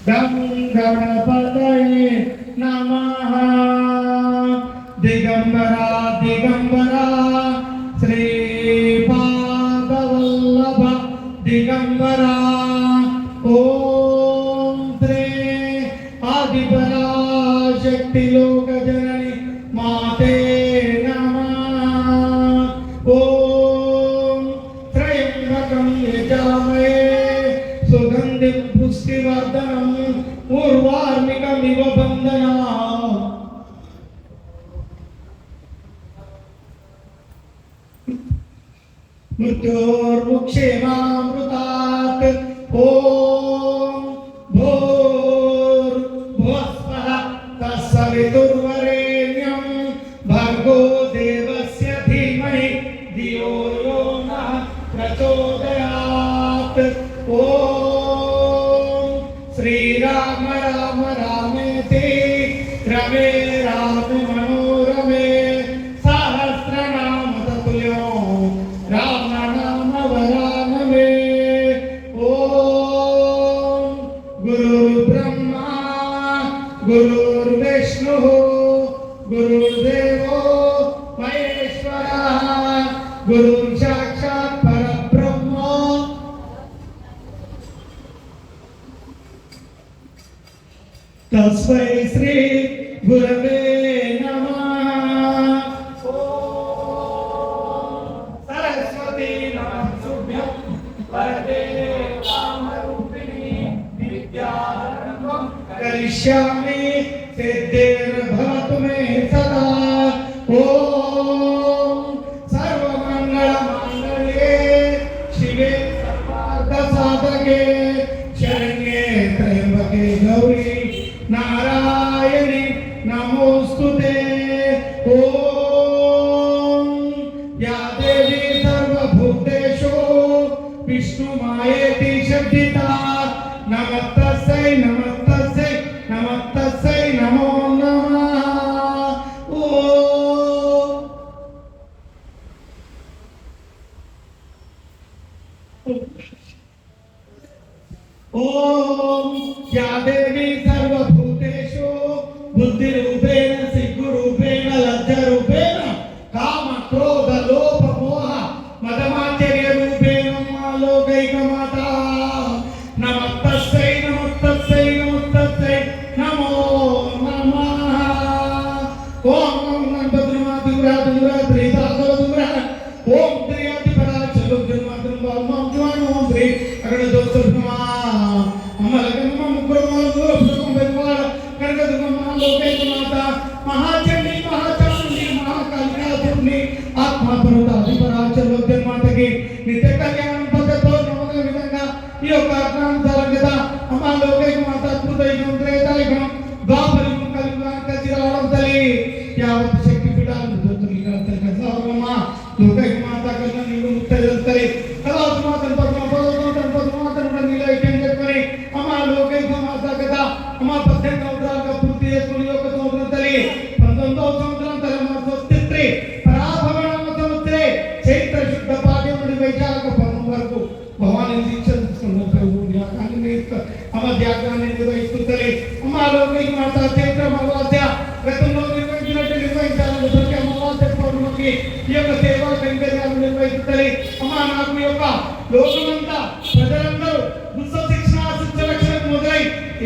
गं गणपतये नमः। दिगंबरा दिगंबरा श्रीपादवल्लभ दिगंबरा ओम श्री आदिपरा शक्ति लोक जननी माते नमः। ओम त्र्यंबकं यजामहे सुगंधिं पुष्टिवर्धनम् उर्वारुकमिव बन्धनात्। मृत्योर्मुक्षेमामृतात् ॐ भूर्भुवस्वः तत्सवितुर्वरेण्यं भर्गो देवस्य धीमहि धियो यो नः प्रचोदयात्। ॐ श्रीराम राम रामेति रमे रामे मनोरमे सहस्रनाम तत्तुल्यो राम नाम वरानमे। ओम गुरुर्ब्रह्मा गुरुर्विष्णुः गुरुर्देवो महेश्वरः गुरुर्साक्षात् परब्रह्म तस्मै श्री गुरवे नमः। ओम सरस्वती नमस्तुभ्यं वरदे कामरूपिणी विद्यारम्भं करिष्यामि सिद्धिर्भवतु मे सदा। ओम सर्वमंगलमांगल्ये शिवे सर्वार्थसाधके शरण्ये त्र्यंबके गौरी नारायणी नमोस्तुते। ओम या देवी सर्वभूतेषु विष्णुमायेति शब्दिता नमस्तस्यै नमस्तस्यै नमस्तस्यै नमो नमः। ओम या देवी सर्वभूतेषु बुद्धिरूपेण सिद्धरूपेण लज्जारूपेण काम क्रोध लोभ मोह मदमाचर्य रूपेण लोकैकमाता नमस्तस्यै नमस्तस्यै नमस्तस्यै नमो नमः। ओम गणपतिर्मातुरातुरात्रितातुरा ओम त्रियातिपरा चलुद्रमातुर्मातुर्माम ज्वानो श्री अगणदोषमा अमलगम्मा मुकुरमा दूरपुरम वेदवार कनकदुर्गम्मा लोकैकमाता महाचंडी महाचामुंडी महाकालिकापुरनी आत्मा पर्वताधिपरा चलुद्रमातకి నిత్య కళ్యాణం పదతో నవక విధంగా ఈ యొక్క అజ్ఞానాంతరం కదా అమ్మ లోకైకమాత అద్భుతైకం త్రేతాయుగం ద్వాపరయుగం కలియుగం కలిసిరావడం తల్లి యావత్ శక్తి పీఠాలను జ్యోతిర్లింగాలు కసావమ్మ లోకైకమాత కన్నా నీవు ముక్త చేస్తాయి కళాత్మాతను పద్మపదం పద్మాతను నీలైక్యం చెప్పుకొని అమ్మ లోకైకమాత కదా అమ్మ 18 సంవత్సరాలుగా పూర్తి చేసుకుని యొక్క సంవత్సరం తల్లి 19వ సంవత్సరం తల్లి స్వస్తిత్రి పరాభవనామ సంవత్సరే చైత్ర శుద్ధ పాడ్యం నుండి వైశాఖ పౌర్ణమి వరకు భవానీ దీక్ష తీసుకున్న ధ్యానాన్ని అమ్మ ధ్యానాన్ని నిర్వహిస్తూ తల్లి అమ్మ లోకైకమాత చైత్ర అమావాస్య గతంలో నిర్వహించినట్టు నిర్వహించాలని ప్రతి అమావాస్య పౌర్ణమికి ఈ యొక్క సేవా కైంకర్యాలు నిర్వహిస్తుంది అమ్మ నాకు ఈ యొక్క లోకమంతా ప్రజలందరూ దుస్శిక్షణ శిక్షణకు మొదలై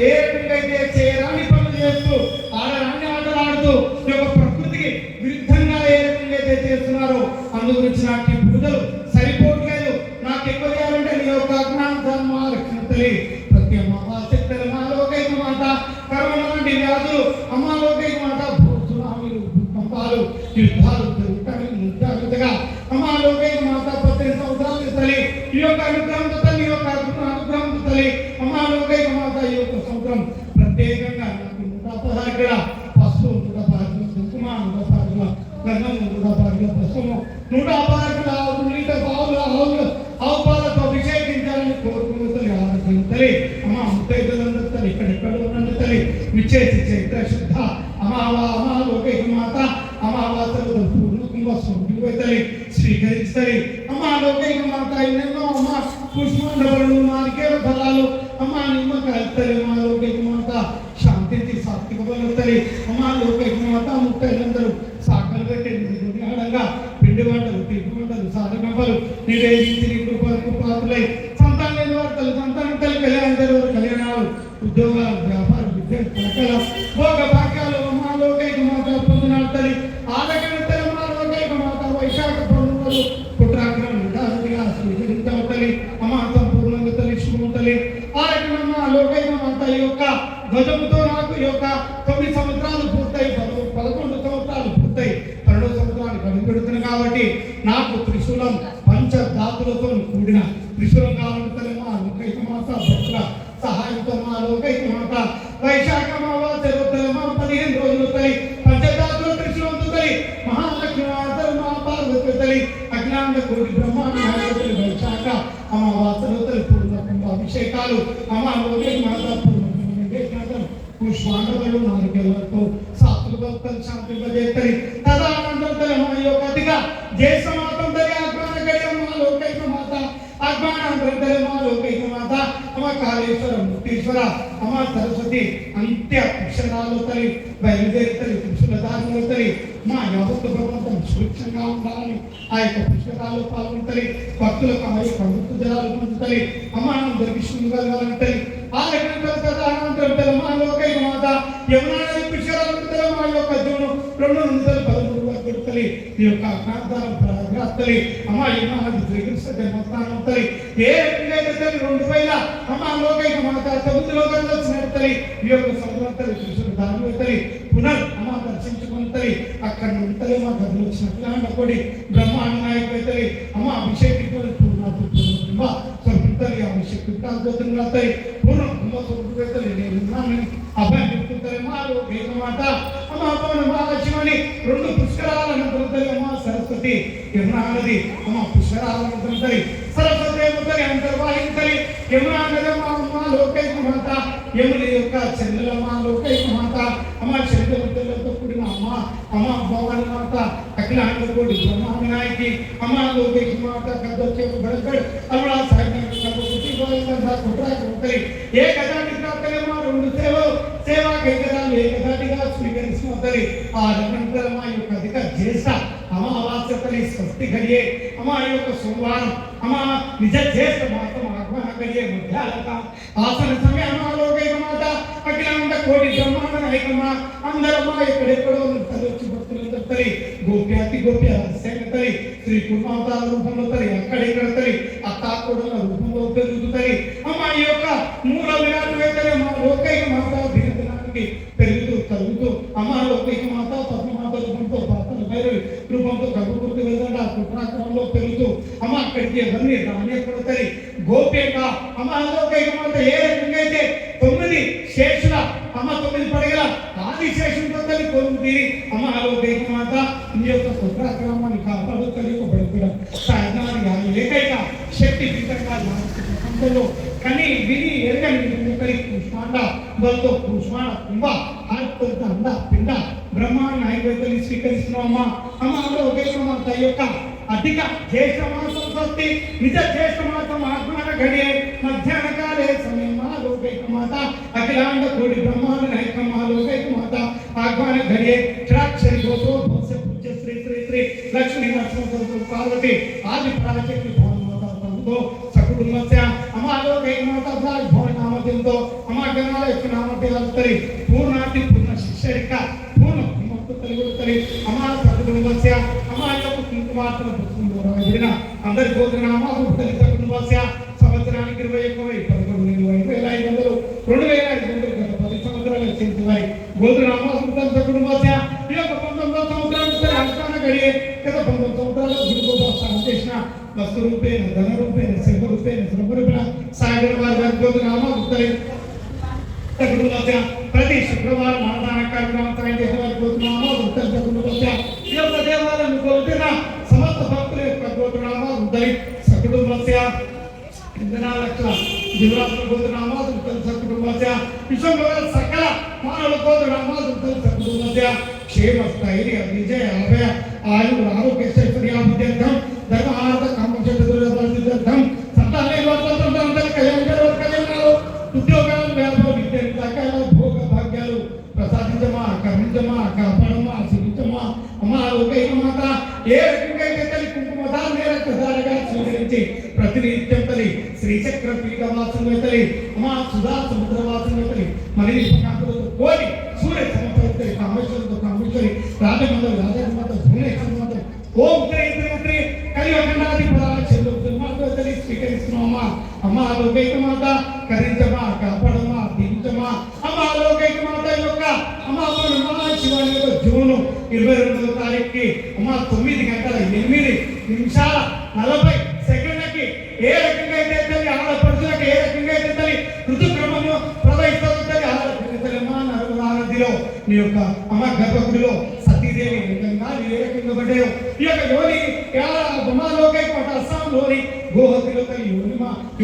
ఏ రకంగా అయితే చేయరాని పనులు చేస్తూ ఆడరాని ఆటలు ఆడుతూ ఈ యొక్క ప్రకృతికి విరుద్ధంగా ఏ రకంగా అయితే చేస్తున్నారో అందు గురించి నాకు ఈ పూజలు సరిపోవట్లేదు నాకు ఎక్కువ చేయాలంటే నీ యొక్క అజ్ఞాన ధర్మ రక్షణ తల్లి ప్రతి అమావాస్య మా లోకైకమాత కరోనా లాంటి వ్యాధులు అమ్మ లోకైకమాత సునామీలు భూకంపాలు యుద్ధాలు జరుగుతాయి ముంజాగ్రత్తగా అమ్మ లోకైకమాత 18 సంవత్సరాలు తల్లి ఈ యొక్క అనుగ్రహంతో తల్లి ఈ యొక్క అనుగ్రహంతో తల్లి అమ్మ లోకైకమాత ఈ యొక్క సంవత్సరం ప్రత్యేకంగా నాకు 116 కిలో పసుపు 116 కుంకుమ 116 గంధం 116 పసుపు 116 కిలో లీటర్ పావులు ఆవు పాలతో అభిషేకించాలని కోరుకున్న తల్లి ఆరోగ్యం తల్లి అమ్మ ముత్తైదులందరూ తల్లి ఎక్కడెక్కడ ఉన్న తల్లి విచ్చేసి చైత్ర శుద్ధ అమాలోకైకమాత అమావాసలు పూర్ణకుంభ స్వరూపితలి స్వీకరిస్తలి అమాలోకైకమాత ఎన్నెన్నో అమ్మ పుష్పమండలు నారికేల ఫలాలు అమ్మ నిమ్మకాయలు తల్లి అమాలోకైక తల్లి అమ్మా లోకైక మాత ముత్తైలందరూ సాకలు పెట్టి ఆడంగా పిండి వంటలు పిండి వంటలు సాధకంపలు నివేదించి నీ కృపకు పాత్రలై సంతానం లేని వార్తలు సంతానం తల్లి కళ్యాణాలు కళ్యాణాలు ఉద్యోగాలు వ్యాపారం విద్య కళకల భోగ భాగ్యాలు అమ్మా లోకైక మాత పొందినాడు తల్లి ఆదకన తల్లి అమ్మా లోకైక మాత వైశాఖ పౌర్ణములు పుట్రాగ్రహం నిదానంగా స్వీకరించావు తల్లి అమ్మా సంపూర్ణంగా తల్లి శుభం తల్లి ఆదకనమ్మ లోకైక మాత యొక్క ధ్వజముతో నాకు ఈ యొక్క 9 సంవత్సరాలు పూర్తయి 11 సంవత్సరాలు పూర్తయి 12వ సంవత్సరాలు గడిపెడుతున్నాయి కాబట్టి నాకు త్రిశూలం పంచధాతులతో కూడిన త్రిశూలం కావాలంటేమా లోకైక మాత భక్తుల సహాయంతో మా లోకైక మాత వైశాఖ మాసమా 15 రోజులు తల్లి పంచధాతుల త్రిశూలంతో తల్లి మహాలక్ష్మి మాత మా పార్వతి తల్లి అఖిలాండ కోటి బ్రహ్మాండ నాయకులు వైశాఖ అమావాస్యలో తల్లి పూర్ణ అభిషేకాలు అమా లోకైక మాత పుష్పాండవులు నాలుగేళ్లతో సాత్విక భక్తులు శాంతింపజేస్తారు తదానంతరం తల్లి మా యొక్క అతిగా జ్యేష్ఠ మాతం తల్లి ఆజ్ఞాన గడియ మా లోకైక మాత అజ్ఞానాంతరం తల్లి మా లోకైక మాత అమ్మ కాళేశ్వర ముక్తీశ్వర అమ్మ సరస్వతి అంత్య అక్షరాలు తల్లి బయలుదేరి తల్లి పురుషుల దారిలో తల్లి మా యావత్ ప్రపంచం సురక్షంగా ఉండాలని ఆ యొక్క పుష్కరాలు పాల్గొంటలి భక్తులకు ఆ యొక్క మృతు జలాలు పొందుతలి అమ్మ అందరికి శృంగాలని తల్లి ఆ రకంగా మా లోకైక మాత యమునా పుష్కరాలు మా యొక్క జీవనం 2 నుండి 13 వరకు తల్లి ఈ యొక్క ప్రాంతాల ప్రాగ్రత్తలి అమ్మ యమునా శ్రీకృష్ణ జన్మస్థానం తల్లి ఏ రకంగా తల్లి 2000 అమ్మ లోకైక మాత 9 లోకంలో వచ్చినట్టు తల్లి ఈ యొక్క సంవత్సరం కృష్ణుడు దాని తల్లి పునర్ అమ్మ దర్శించుకుని తల్లి అక్కడ నుండి తల్లి మా గదిలో వచ్చినట్టు కొడి బ్రహ్మాండ నాయకుడు తల్లి అమ్మ అభిషేకించుకుని తల్లి అభిషేకించాలి తల్లి పూర్ణ తల్లి నేను అబ్బాయి చెప్తుంటారు మా లోకైక మాత అమ్మ అమ్మ మహాలక్ష్మి 2 పుష్కరాల అనంతరం తల్లి అమ్మ సరస్వతి యమునా నది అమ్మ పుష్కరాల అనంతరం తల్లి సరస్వతి తల్లి అంతర్వాహించలి యమునా నది అమ్మ లోకైక మాత యముని యొక్క చెల్లెల మా లోకైక మాత అమ్మ చెల్లెలతో కూడిన అమ్మ భవాని మాత అఖిలాండ కోటి బ్రహ్మాండ నాయకి అమ్మ లోకైక మాత కద్దొచ్చే బడగడ్ అల్లా సాయినాథ్ సర్వశక్తి గోవింద కుట్రాకరి ఏ గదాటి ప్రాప్తలేమా 2 సేవా కైంకర్యాలు ఏకదాటిగా స్వీకరిస్తున్నది ఆ రకంగా మా యొక్క అధిక జ్యేష్ఠ అమావాస్య తల్లి స్వస్తి గడియే అమ్మ యొక్క సోమవారం అమ్మ నిజ జ్యేష్ఠ మాసం ఆహ్వాన గడియే మధ్యాహ్నక ఆసన సమయ అమ్మ లోకైక మాత అఖిలాండ కోటి బ్రహ్మాండ నాయకమ్మ అందరమ్మ ఎక్కడెక్కడో తలొచ్చి భక్తులందరూ తల్లి గోప్యాతి గోప్య రహస్యంగా శ్రీ కుమావతార రూపంలో తల్లి అక్కడెక్కడ తల్లి అత్తాకోడల రూపంలో పెరుగుతుంది అమ్మ ఈ యొక్క మూల విరాట్ వేతలే మా లోకైక మాత దినదినానికి పెరుగుతూ కలుగుతూ అమ్మ లోకైక మాత పద్మమాత రూపంతో పాత్ర భైరవి రూపంతో గర్భపురికి వెళ్ళండి ఆ పుట్రాక్రమంలో పెరుగుతూ అమ్మ అక్కడికి ఎవరిని రానియకూడతాయి గోప్యంగా అమ్మ లోకైక మాత ఏ రకంగా అయితే 9 శేషుల అమ్మ 9 పడగల ఆది శేషులతో తల్లి కొలుగుతీ అమ్మ లోకైక మాత నీ యొక్క పుట్రాక్రమాన్ని కాపాడు కలియకబడుతున్న సాధనాన్ని ఏకైక శక్తి పీఠంగా ప్రపంచంలో కానీ విని ఎరగని పుష్పాండ బలతో పుష్పాండ కుంభ ఆత్మత అండ పిండ బ్రహ్మాండ నాయకులు స్వీకరిస్తున్నామా అమ్మ లోకైక మాత యొక్క అధిక జ్యేష్ఠ మాసం స్వస్తి నిజ జ్యేష్ఠ మాసం ఆత్మన గడియే మధ్యాహ్న కాలే సమయం మా లోకైక మాత అఖిలాండ కోటి బ్రహ్మాండ నాయకమ్మ లోకైక మాత ఆహ్వాన గడియే క్షరాక్షరి గోతో భోస పూజ్య శ్రీ శ్రీ శ్రీ లక్ష్మీ నరసింహ పార్వతి ఆది పరాశక్తి భవన మాత తంతో సకుటుంబస్య అమ్మ లోకైక మాత భవన నామతితో అమ్మ గణాల యొక్క నామతిలంతరి పూర్ణాతి పూర్ణ శిక్షరిక పూర్ణ తల్లి అమ్మ సకుటుంబస్య అమ్మ యొక్క కుంకుమార్తన పుస్తకం అందరి గోత్రనామ తల్లి సకుటుంబస్య సంవత్సరానికి 21 11,500 2,500 గత 10 సంవత్సరాలు చెందుతాయి గోత్రనామ సకుటుంబస్య ఈ యొక్క 19 సంవత్సరాలు అష్టాన గడియే గత 19 సంవత్సరాలు గురుగోపాల చేసిన వస్తు రూపేణ ధన రూపేణ శిల్ప రూపేణ శ్రమ రూపేణ సాగర వారి గోత్రనామ తల్లి సకుటుంబస్య ప్రతి శుక్రవారం అన్నదాన కార్యక్రమం సాయం చేసే వారి గోత్రనామ సకుటుంబస్య ఈ యొక్క దేవాలయం కోరుతున్న సమస్త భక్తుల యొక్క గోత్రనామ తల్లి సకుటుంబస్య ఇంద్రనాలక్ష జిల్లాల గోత్రనామ సకుటుంబస్య విశ్వంలో సకల మానవ గోత్రనామ సకుటుంబస్య క్షేమ స్థైర్య విజయ అభయ ఆయు ఆరోగ్య ఐశ్వర్యాభివృద్ధ్యర్థం ధర్మార్థ కామక్షేత్రం సంతాన కళ్యాణాలు ఉద్యోగాలు వ్యాపార విద్య సకల భోగ భాగ్యాలు ప్రసాదించమా రాజమండ్రి రాజమాత భువనేశ్వర మాత ఓం శ్రీ శ్రీ శ్రీ కలియుగనాది పదాల చెల్లు తల్లి స్వీకరిస్తున్నామా. అమ్మ లోకైక మాత కరించమా, కాపాడమా, దీవించమా. అమ్మ లోకైక మాత యొక్క అమ్మ శివాని యొక్క జూన్ 22వ తారీఖుకి అమ్మ 9:08 ఏ రకంగా అయితే తల్లి ఆడపడుచులకు ఏ రకంగా అయితే తల్లి ఋతుక్రమంలో ప్రవహిస్తుంది తల్లి ఆ రకంగా తల్లి అమ్మ నరమరాధిలో నీ యొక్క అమ్మ గర్భగుడిలో సతీదేవి రకంగా ఏ రకంగా పడ్డాయో ఈ యొక్క యోని బొమ్మలోకై పాట అస్సాంలోని గోహతిలో తల్లి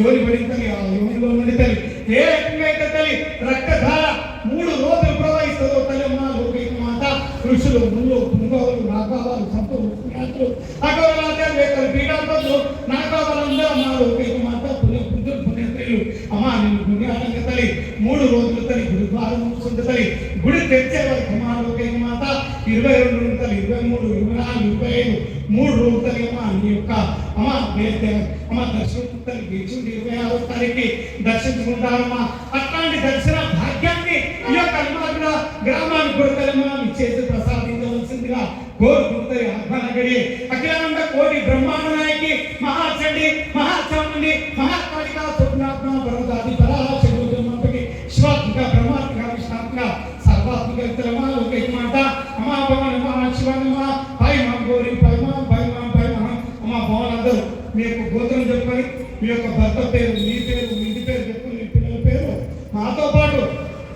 యోని పడిన తల్లి ఆ యోనిలో నుండి తల్లి ఏ రకంగా అయితే తల్లి రక్తధార 3 రోజులు ప్రవహిస్తుందో తల్లి అమ్మ లోకైక మాత ఋషులు ముళ్ళు పుంగవులు నాగావాలు సంతులు పుణ్యాతులు అగౌరవాచార్యులు పీఠాంతలు నాగావాలందరూ అమ్మ లోకైక మాత పుణ్యస్త్రీలు అమ్మ నిన్ను పుణ్యాలంగా తల్లి 3 రోజులు తల్లి గుడి ద్వారం మూసుకుంటే తల్లి గుడి తెచ్చే వరకు అమ్మ లోకైక మాత 22 తల్లి 23 24 25 3 రోజులు తల్లి అమ్మ నీ యొక్క అమ్మ అమ్మ దర్శనం తల్లి 26వ తారీఖుకి దర్శించుకుంటారమ్మా. అట్లాంటి దర్శన భాగ్యాన్ని ఈ యొక్క అల్మార్గ గ్రామానికి కొడుకలమ్మా ఇచ్చేసి ప్రసాదించవలసిందిగా కోరుకుంటారు. ఆహ్వానగడి అఖిలాండ కోటి బ్రహ్మాండ నాయకి మహాచండి మహాచాముండి మహాకాళిక స్వప్నాత్మ పరమదాది పరాశక్తి శివాత్మిక బ్రహ్మాత్మిక విష్ణాత్మిక సర్వాత్మిక తెలమా లోకైక మాత అమ్మా భవన మహా శివనమా పై మా గౌరీ పై మా అమ్మ భవనందరూ మీ యొక్క గోత్రం చెప్పుకొని మీ యొక్క భర్త పేరు మీ పేరు మీ ఇంటి పేరు చెప్పుకొని మీ పిల్లల పేరు మాతో పాటు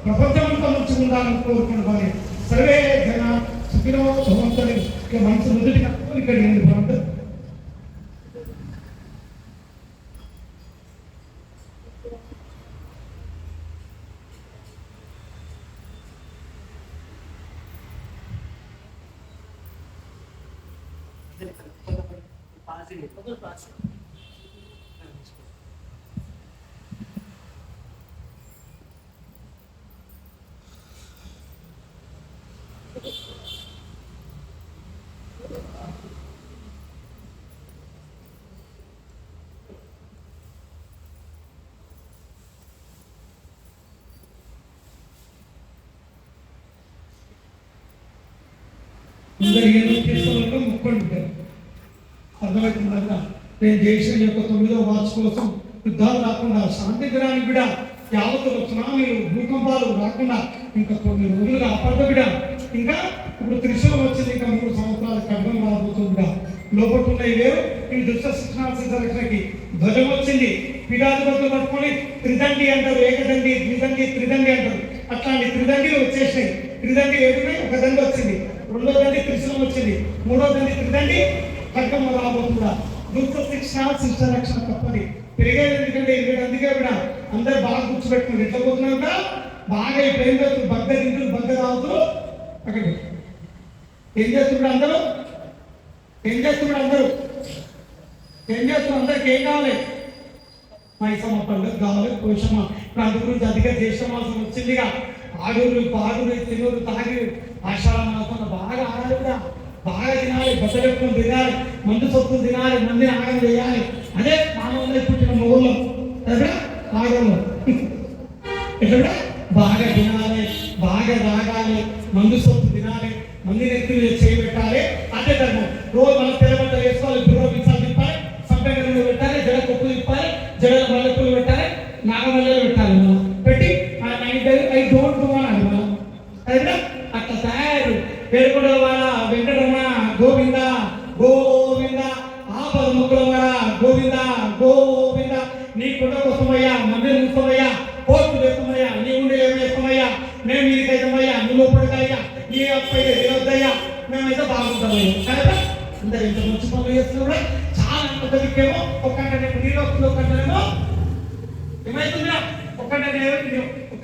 ప్రపంచమంతా ఉండాలని కోరుకుంటున్నాను. సర్వే జన సుఖినో భవంతుని మనసు మొదటిగా ఇక్కడ భవంతు అందరూ ఏదో చేసుకోవాలంటే ముక్కుంటారు. అర్థమవుతుందా? నేను దేశం యొక్క 9వ వార్షికోత్సవం యుద్ధాలు రాకుండా శాంతి దినానికి కూడా యావత్తులు సునామీలు భూకంపాలు రాకుండా ఇంకా 9 రోజులుగా అప్పటి కూడా ఇంకా ఇప్పుడు త్రిశూలం వచ్చింది. ఇంకా 3 సంవత్సరాల ఖడ్గం రాబోతుంది కూడా లోపల ఉన్నాయి వేరు. ఈ దుష్ట శిక్షణకి ధ్వజం వచ్చింది. పీఠాధిపతులు పట్టుకొని త్రిదండి అంటారు, ఏకదండి ద్విదండి త్రిదండి అంటారు. అట్లాంటి త్రిదండిలు వచ్చేసినాయి. త్రిదండి ఏడున్నాయి, ఒక దండి వచ్చింది. 2వ దండి త్రిశూలం వచ్చింది. 3వ దండి త్రిదండి ఖడ్గం రాబోతుందా. దుష్ట శిక్షణ శిష్ట రక్షణ తప్పది పెరిగేది. ఎందుకంటే 20 అందుకే కూడా అందరు బాగా కూర్చోబెట్టుకుని ఎట్లా పోతున్నాక బాగా ఇప్పుడు ఏం చేస్తారు, బగ్గ తింటున్నారు, బగ్గ తాగుతారు. అక్కడ ఏం చేస్తున్నారు అందరూ అందరికి ఏం కావాలి? మైసమ్మ పండుగ కావాలి, పోషమ్మ. ఇప్పుడు అందు గురించి అధిక జ్యేష్ఠమాసం వచ్చిందిగా. ఆడూరు పాడూరు తినూరు తాగి ఆషాఢ మాసం బాగా ఆడాలి కూడా, బాగా తినాలి, బట్టలెక్కువ తినాలి, మందు సొత్తులు తినాలి, మందిని ఆగం చేయాలి. అదే మానవులే పుట్టిన మొగల్లో ఆగంలో ఎట్లా బాగా తినాలి, బాగా తాగాలి, మందు సొత్తు తినాలి, మందిని ఎత్తులు చేయబెట్టాలి. అదే ధర్మం. రోజు మనం తెల్లబట్ట వేసుకోవాలి, దూరం విషయాలు తిప్పాలి, సంపేగలు పెట్టాలి, జడ కొప్పులు తిప్పాలి, జడల మల్లెప్పులు పెట్టాలి, నాగమల్లెలు పెట్టాలి. మనం పెట్టి ఐ డోంట్ డూ అని మనం అదే అట్లా తయారు. పేరుకొండ వాడ వెంకటరమణ గోవింద గోవింద, ఆపద ముక్కుల వాడ గోవింద గోవింద. నీ కొండ కోసమయ్యా, మందిరం కోసమయ్యా, కోర్టు చేస్తామయ్యా, నీ ఉండి ఏమి చేస్తామయ్యా, మేము మీరికైతామయ్యా, నువ్వు పడతాయ్యా, నీ అప్పయ్య ఏదొద్దయ్యా, మేమైతే బాగుంటామయ్యా. కదా అందరు ఇంత మంచి పనులు చేస్తున్నా కూడా చాలా అంతేమో. ఒక్కంటే నీళ్ళు వస్తుంది, ఒక్కంటేమో ఏమైతుందిరా, ఒక్కంటే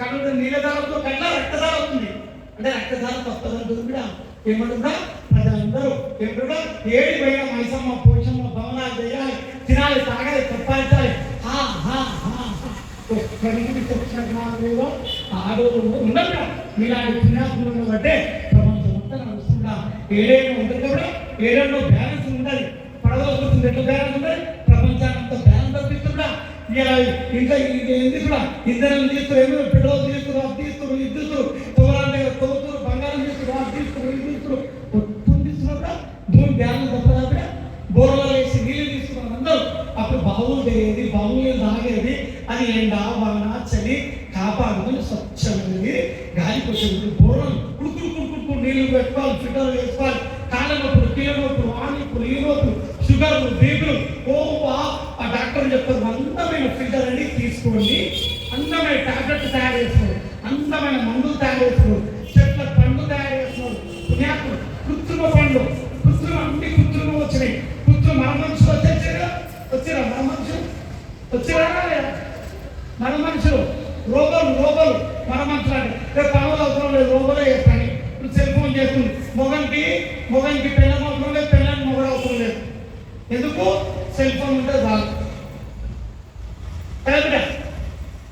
కళ్ళు నీళ్ళధారంతో కళ్ళ రక్తధార అవుతుంది. అంటే రక్తధార తప్పదంటుంది కూడా ఏమంటుందా ప్రజలందరూ ఎప్పుడుగా ఏడి పోయిన మైసమ్మ పోషమ్మ భవనాలు చేయాలి, తినాలి, తాగాలి, సంపాదించాలి. ఉండదు మీలాంటి పుణ్యాత్ములను బట్టే ప్రపంచం అంతా నడుస్తుందా. ఏడేళ్ళు ఉంటుంది కూడా, ఏడేళ్ళు బ్యాలెన్స్ ఉండాలి. పడవలో కూర్చుంది ఎట్లా బ్యాలెన్స్ ఉండాలి, ప్రపంచాన్ని అంతా బ్యాలెన్స్ తప్పిస్తుందా. ఇలా ఇంకా ఎందుకు కూడా ఇద్దరు తీస్తారు, ఏమో పెట్రోల్ తీస్తారు, అది తీస్తారు, ఇది తీస్తారు, తోరాల దగ్గర తోతురు, బంగారం తీస్తారు, అది తీస్తారు, ఇది తీస్తారు. కావాలి, స్వచ్ఛమైనది గాలికి వచ్చేది. బోర్లు కుడుకుడు నీళ్లు పెట్టుకోవాలి, ఫిల్టర్ వేసుకోవాలి. కాళ్ళనొప్పులు, కీళ్ళనొప్పులు, వానొప్పులు, ఈ నొప్పులు, షుగర్లు, బీపీలు, ఆ డాక్టర్ చెప్తారు అందమైన ఫిల్టర్ అని తీసుకోండి, అందమైన టాబ్లెట్ తయారు చేస్తున్నారు, అందమైన మందులు తయారు చేస్తున్నారు, చెట్ల పండ్లు తయారు చేస్తున్నారు, పుణ్యాకులు కృత్రిమ పండ్లు, అన్ని కృత్రిమ వచ్చినాయి. మన మనుషులు వచ్చిరా మన మనుషులు రోగులు మన మనుషులు అంటే పనులు అవసరం లేదు, రోగులే చేస్తాను. ఇప్పుడు సెల్ ఫోన్ చేస్తుంది. మొగనికి పెళ్ళం అవసరం లేదు, పెళ్ళానికి మొగడు అవసరం లేదు. ఎందుకు? సెల్ ఫోన్ ఉంటే చాలు.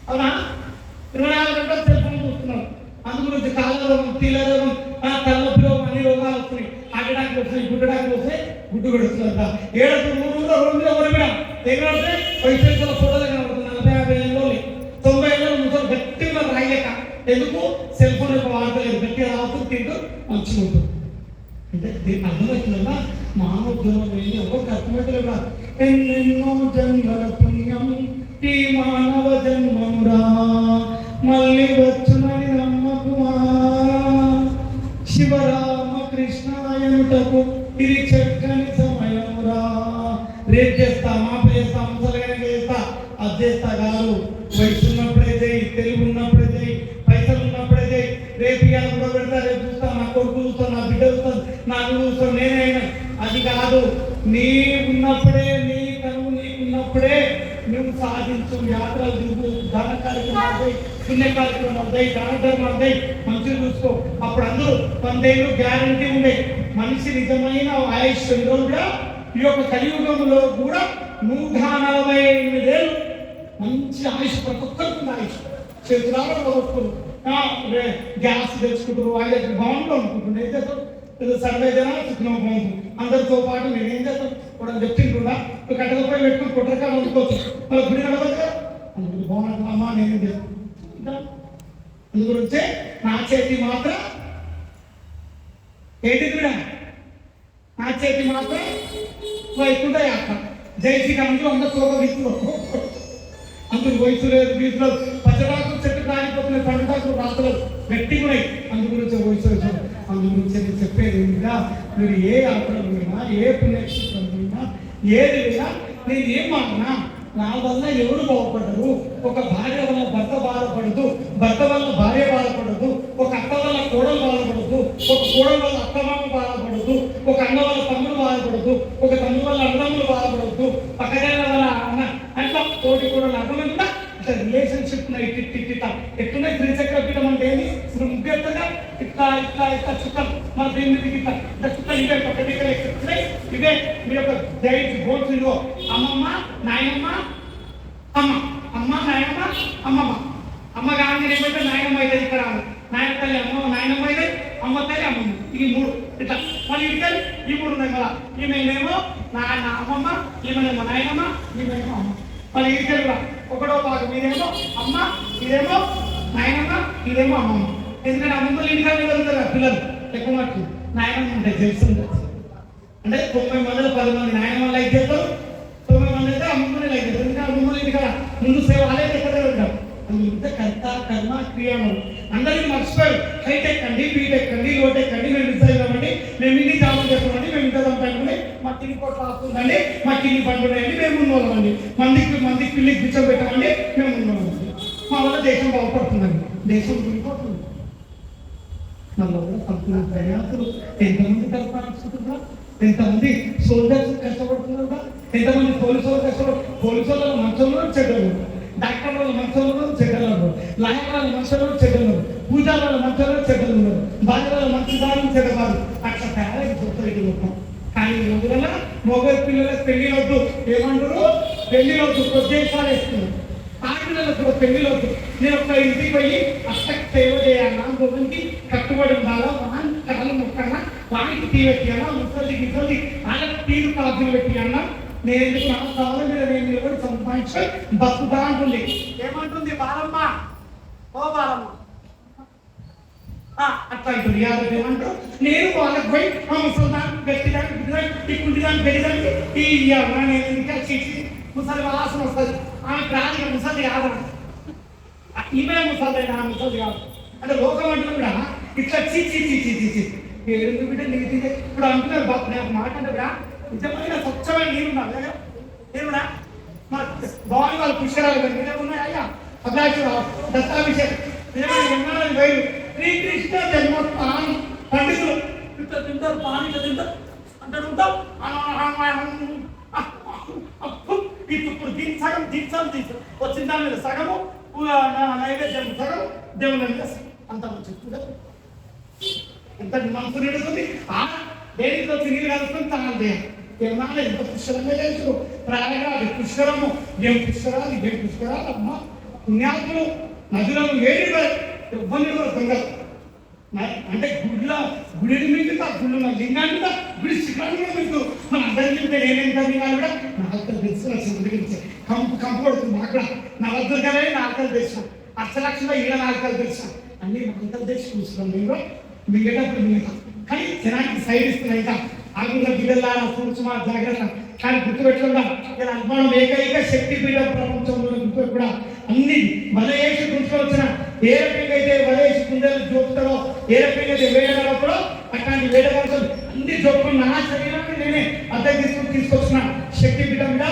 అవునా? 24 గంటలు సెల్ ఫోన్ చూస్తున్నాం. అందు గురించి కాళ్ళ రోగం, తీల రోగం, తలనొప్పి రోగం, అన్ని రోగాలు వస్తున్నాయి. ఆగడానికి వస్తాయి, గుడ్డడానికి వస్తాయి, గుడ్డు పెడుతుందంట. ఏడాది ఊళ్ళో 2 ఎవరు ఎక్కడంటే వైద్యుల ఫోటోలు కనబడుతుంది. 40-50 ఏళ్ళు 90 ఏళ్ళు ముసలు గట్టిగా రాయలేక. ఎందుకు? సెల్ ఫోన్ యొక్క వాడతలేదు, గట్టిగా రావచ్చు, తింటూ మంచిగా ఉంటుంది. అంటే దీనికి అర్థమవుతుందా? మానవ జన్మ ఎవరికి అర్థమవుతలేదా? ఎన్నెన్నో జన్మల పుణ్యం ఈ మానవ జన్మమురా, మళ్ళీ వచ్చునని నమ్మకుమా. శివరామ కృష్ణాయనుటకు ఇది చక్కని సమయమురా. రేపు చేస్తా, మాప చేస్తా, ముసలిగా చేస్తా, అది చేస్తా కాదు. వయసు ఉన్నప్పుడే చేయి, తెలివి ఉన్నప్పుడే చేయి, పైసలు ఉన్నప్పుడే చేయి. రేపు ఇవాళ కూడా పెడతా, రేపు చూస్తా, నా కొడుకు చూస్తాను, నా బిడ్డ చూస్తాను, నాకు చూస్తాను, నేనైనా. అది కాదు. నీ ఉన్నప్పుడే, నీ కనువు నీకున్నప్పుడే నువ్వు సాధించు. యాత్రలు తిరుగు, దాన కార్యక్రమాలు అవుతాయి, పుణ్య కార్యక్రమాలు అవుతాయి, దాన ధర్మాలు అవుతాయి, మంచిగా చూసుకో. అప్పుడు అందరూ 100 ఏళ్ళు గ్యారంటీ ఉండే. మనిషి నిజమైన ఆయుష్ కూడా ఈ యొక్క కలియుగంలో కూడా 148 ఏళ్ళు మంచి ఆయుష్. ప్రతి ఒక్కరికి ఆయుష్. చేతులాగా కొట్టుకున్నారు, గ్యాస్ తెచ్చుకుంటారు, ఆయిల్ బాగుంటూ అనుకుంటున్నారు. ఏం చేస్తారు? సర్వే జన సుఖం బాగుంటుంది. అందరితో పాటు నేను ఏం చేస్తాను కూడా చెప్తుంటున్నా. కట్టకపోయి పెట్టుకుని కుట్రకాలు వండుకోవచ్చు, మళ్ళీ గుడి నడవచ్చు కదా. అందుకు బాగుంటుందమ్మా, నేనేం చేస్తాను. అందుగురించే నా చేతి మాత్రం ఏంటి కూడా, నా చేతి మాత్రం వైకుంఠ యాత్ర. జై శ్రీరాములు అందరూ శోభవిస్తులు. అందుకు వయసు లేదు, వీసులు పచ్చడాకు చెట్టు కాలిపోతున్నాయి, పండుగకు రాత్రులు గట్టి కూడా. అందు గురించి వయసు. అందు గురించి నేను చెప్పేది ఏంటిగా, మీరు ఏ యాత్రలు పోయినా, ఏ పుణ్యక్షేత్రం పోయినా, ఏది పోయినా నేను ఏం మాట్లాడినా నా వల్ల ఎవరు బాగుపడరు. ఒక భార్య వల్ల భర్త బాధపడదు, భర్త వల్ల భార్య బాధపడదు, ఒక అక్క వల్ల కోడలు బాధపడదు, ఒక కోడల వల్ల అత్తమామ బాధపడదు, ఒక అన్న వల్ల తమ్ముడు బాధపడదు, ఒక తమ్ముడు వల్ల అన్నదమ్ములు బాధపడద్దు, పక్కన వల్ల అన్న అట్లా తోటి కూడా అర్థమైందా? ఇట్లా రిలేషన్షిప్ ఎట్లున్నాయి. త్రిచక్ర పీఠం అంటే ఏంటి? ఇప్పుడు ముగ్గెత్తగా ఇట్లా ఇట్లా ఇట్లా చుక్కలు, మన దీని మీదకి ఇట్లా చుక్కలు ఇవే పక్క దగ్గర ఎక్కుతున్నాయి. ఇవే మీ యొక్క జైన్స్ గోల్స్. ఇదిగో అమ్మమ్మ, నాయనమ్మ, అమ్మ, అమ్మ, నాయనమ్మ, అమ్మమ్మ. అమ్మ కాగానే ఏమైతే నాయనమ్మ అయితే ఇక్కడ నాయన తల్లి, అమ్మ నాయనమ్మ అయితే, అమ్మ తల్లి, అమ్మమ్మ. ఈ 3 ఇట్లా మళ్ళీ ఇట్లా ఈ 3 ఉన్నాయి. మళ్ళా ఈమెనేమో నా అమ్మమ్మ, ఈమెనేమో నాయనమ్మ, ఈమెనేమో అమ్మ. మళ్ళీ ఈ కూడా ఒకటో భాగం. ఇదేమో అమ్మ, ఇదేమో నాయనమ్మ, ఇదేమో అమ్మమ్మ. ఎందుకంటే అమ్మమ్మలు ఇంటికానే వెళ్తారు పిల్లలు ఎక్కువ మటుకు. నాయనమ్మ ఉంటాయి తెలుస్తుంది. అంటే 90 మందిలో 10 మంది నాయనమ్మ లైక్ చేస్తారు, 9 మంది అయితే అమ్మమ్మని లైక్ చేస్తారు. ఎందుకంటే అమ్మమ్మలు ఇంటికాడ ముందు సేవ అదే ఎక్కడ వెళ్తారు. అందులో కర్త కర్మ క్రియాలు అందరికీ మర్చిపోయారు. హైటెక్ అండి, బీటెక్ అండి, లోటెక్ అండి, మేము డిసైడ్ అవ్వండి, మేము ఇన్ని జాబులు చేస్తామండి, మేము ఇంత సంపాదించండి, మాకు ఇన్ని కోట్లు వస్తుందండి, మాకు ఇన్ని పండుగండి, మేము ఉన్నోళ్ళమండి, మందికి పిల్లికి పిచ్చం పెట్టమండి, మేము ఉన్నోళ్ళమండి. మా వల్ల దేశం బాగుపడుతుందండి, దేశం గురిపోతుంది. మళ్ళీ కూడా సంపూర్ణ ప్రయాణాలు ఎంతమంది కల్పించుకుంటున్నారు, ఎంతమంది సోల్జర్స్ కష్టపడుతున్నారు, ఎంతమంది పోలీసు వాళ్ళు కష్టపడుతున్నారు. పోలీసు వాళ్ళ మంచంలో చెడ్డలు, డాక్టర్ వాళ్ళ మంచంలో చెడ్డలు, లాయర్ వాళ్ళ మంచంలో చెడ్డలు, పూజారి వాళ్ళ మంచంలో చెడ్డలు ఉన్నారు, భార్య వాళ్ళ మంచిదారం చెడ్డవారు. అట్లా తయారైపోతుంది మొత్తం. కానీ అందువల్ల మగ పిల్లలకు పెళ్లిలొద్దు. ఏమంటారు? పెళ్లిలొద్దు, ప్రత్యేకాలు వేస్తున్నారు. ఆడపిల్లలకు కూడా పెళ్లిలొద్దు. నేను ఒక ఇంటికి పోయి అత్తకి సేవ చేయాలా, గొప్పకి కట్టుబడి ఉండాలా, వాని కాలు మొక్కన్నా, వానికి టీ పెట్టియాలా, ముసలి వాళ్ళకి తీరు కాపులు పెట్టియాలా. నేను ఎందుకు నా కాళ్ళ మీద నేను నిలబడి సంపాదించి బతుకుతా అంటుంది. ఏమంటుంది బాలమ్మ? ఓ బాలమ్మ అట్లా అంటుంది. యాదవ్ ఏమంటారు? నేను వాళ్ళకి పోయి మా ముసలిదానికి గట్టిదానికి ఈ కుంటిదానికి గడిదానికి ఈ నేను ఇంకా చేసి ముసలి వాసన వస్తుంది. ఆమె ప్రాణిగా ముసలి యాదవ్ ఈమె ముసలి నా ముసలి కాదు అంటే లోకం అంటున్నా కూడా ఇట్లా చీ చీ చీ చీ చీ చీ ఏడు బిడ్డ నీటి ఇప్పుడు అంటున్నారు బాబు నాకు మాట అంటే కూడా నిజమైన స్వచ్ఛమైన నీరు ఉన్నారు దగ్గర నీరునా మా భవాని వాళ్ళు పుష్కరాలు కానీ ఉన్నాయి అయ్యా అభిలాషరావు దత్తాభిషేక్ నిజమైన వేరు శ్రీకృష్ణ జన్మోత్సవాన్ని పండితులు ఇట్లా తింటారు పాని ఇట్లా తింటారు అంటే ఉంటాం ఇప్పుడు దీని సగం తీసు వచ్చిన దాని మీద సగము నైవేద్యం సగం దేవుని మీద అంత మంచి ఎంత మనసు నిడుతుంది దేనితో తిరిగి కలుసుకొని తనాలు చేయాలి ఏమన్నా ఎంత పుష్కరంగా చేసు ప్రాయగాది పుష్కరము ఏం పుష్కరాలు అమ్మ పుణ్యాత్ములు నదులను ఏడు ఇబ్బందులు కూడా దొంగలు అంటే గుడిని మింగుతా గుళ్ళు లింగాన్ని కూడా గుడి శిఖరాన్ని కూడా మింగు మన అందరికీ చెప్తే నేనేం లింగాలు కూడా నా అర్థం తెలుసు నా శివుడి గురించి కంపు పడుతుంది నాకు కూడా నా వద్దు కదా నా అర్థాలు తెలుసు అక్షలక్షగా ఈడ నా అర్థాలు తెలుసు అన్ని మా అంతలు తెలిసి కూర్చున్నాం మేము మింగేటప్పుడు మిగతా కానీ జనానికి సైడ్ ఇస్తున్నాయి ఇంకా ఆగుల బిడ్డలా సూక్ష్మ జాగ్రత్త కానీ గుర్తుపెట్టకుండా ఇలా అనుమానం ఏకైక శక్తి పీఠ ప్రపంచంలో కూడా అన్ని వలయేసి గుర్తుకొచ్చిన ఏ రకంగా అయితే వలయేసి కుండలు జోపుతారో ఏ రకంగా అయితే వేడగలప్పుడో అట్లాంటి వేడగలతో అన్ని జోపుకుని నా శరీరాన్ని నేనే అద్దె తీసుకొచ్చిన శక్తి పీఠ మీద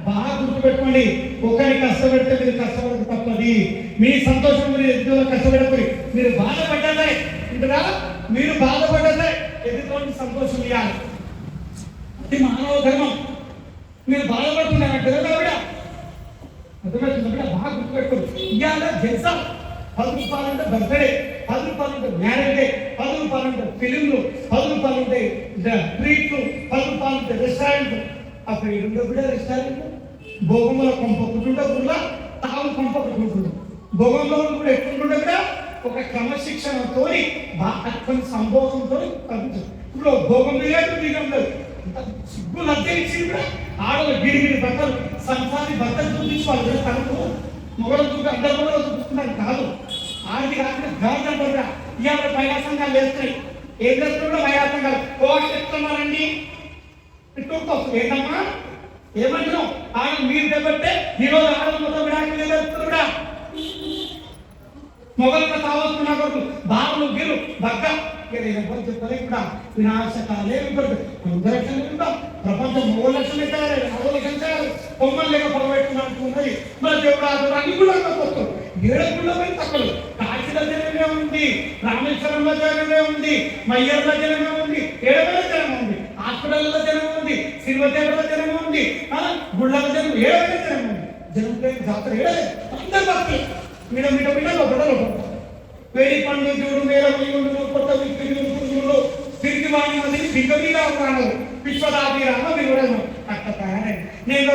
బాగా గుర్తుపెట్టుకోండి ఒకరిని కష్టపెడితే మీరు కష్టపడక తప్పది మీ సంతోషం మీరు ఎదుగులో కష్టపడకపోయి మీరు బాధపడ్డదే ఇంటరా మీరు బాధపడ్డదే ఎదుటి సంతోషం ఇవ్వాలి అది మానవ ధర్మం మీరు బాధపడుతున్నారంటే కూడా అర్థమవుతుంది బాగా గుర్తుపెట్టుకోండి ఇవాళ జల్సా 10 రూపాయలంటే బర్త్డే 10 రూపాయలంటే మ్యారేజ్ డే 10 రూపాయలంటే ఫిలింలు 10 రూపాయలంటే ట్రీట్లు 10 రూపాయలంటే రెస్టారెంట్ అప్పుడు ఏడుండో కూడా రెస్టారెంట్ భోగంలో కొంప కుటుంబ కూడా తాము కొంప కుటుంబం భోగంలో కూడా ఎట్లుంటుండే కూడా ఒక క్రమశిక్షణతో కొన్ని సంభోగంతో పంపించారు ఇప్పుడు భోగం లేదు బీగం లేదు సిగ్గు లజ్జయించి కూడా ఆడలు గిరిగిరి బట్టలు సంసారి బట్టలు చూపించుకోవాలి కూడా తనకు మొగలు చూపి అందరు కూడా చూపిస్తున్నారు కాదు ఆడికి కాకుండా గవర్నమెంట్ కూడా ఇవాళ మహిళా సంఘాలు వేస్తున్నాయి ఏం చేస్తున్నా మహిళా సంఘాలు కోట్లు ఎత్తున్నారండి ఏంటమ్మా ఏమంటున్నావు ఆడ మీరు దెబ్బట్టే ఈరోజు ఆడలు మొత్తం విడాకులు ఏదైతున్నారు కూడా మొగలు తావస్తున్నా కొరకు బాబులు గిరు బగ్గ చెప్పలే కూడా వినాశకాలే అందరక్షణ ఉంటాం ప్రపంచం 3 లక్షలు ఎక్కాలి 4 లక్షలు చేయాలి కొమ్మలు లేక పొరబెట్టుకున్నట్టున్నది మన దేవుడు అన్ని కూడా వస్తారు 7 గుళ్ళపై తక్కువ కాశీల జనమే ఉంది రామేశ్వరంలో జనమే ఉంది మయ్యర్ల జనమే ఉంది 7 జనం ఉంది హాస్పిటల్లో జనం ఉంది సినిమా థియేటర్ల జనం ఉంది గుళ్ళ జనం 7 జనం ఉంది జనం జాతర 7 అందరు భక్తులు మీడ గొడవలు వేడి పండు చూడు మేల వీడు కొత్త విగ్రహులు తిరిగి వాడిని దిగ్గమీగా ఉన్నాను విశ్వదాభి రామ వివరము అట్ట తయారై నేను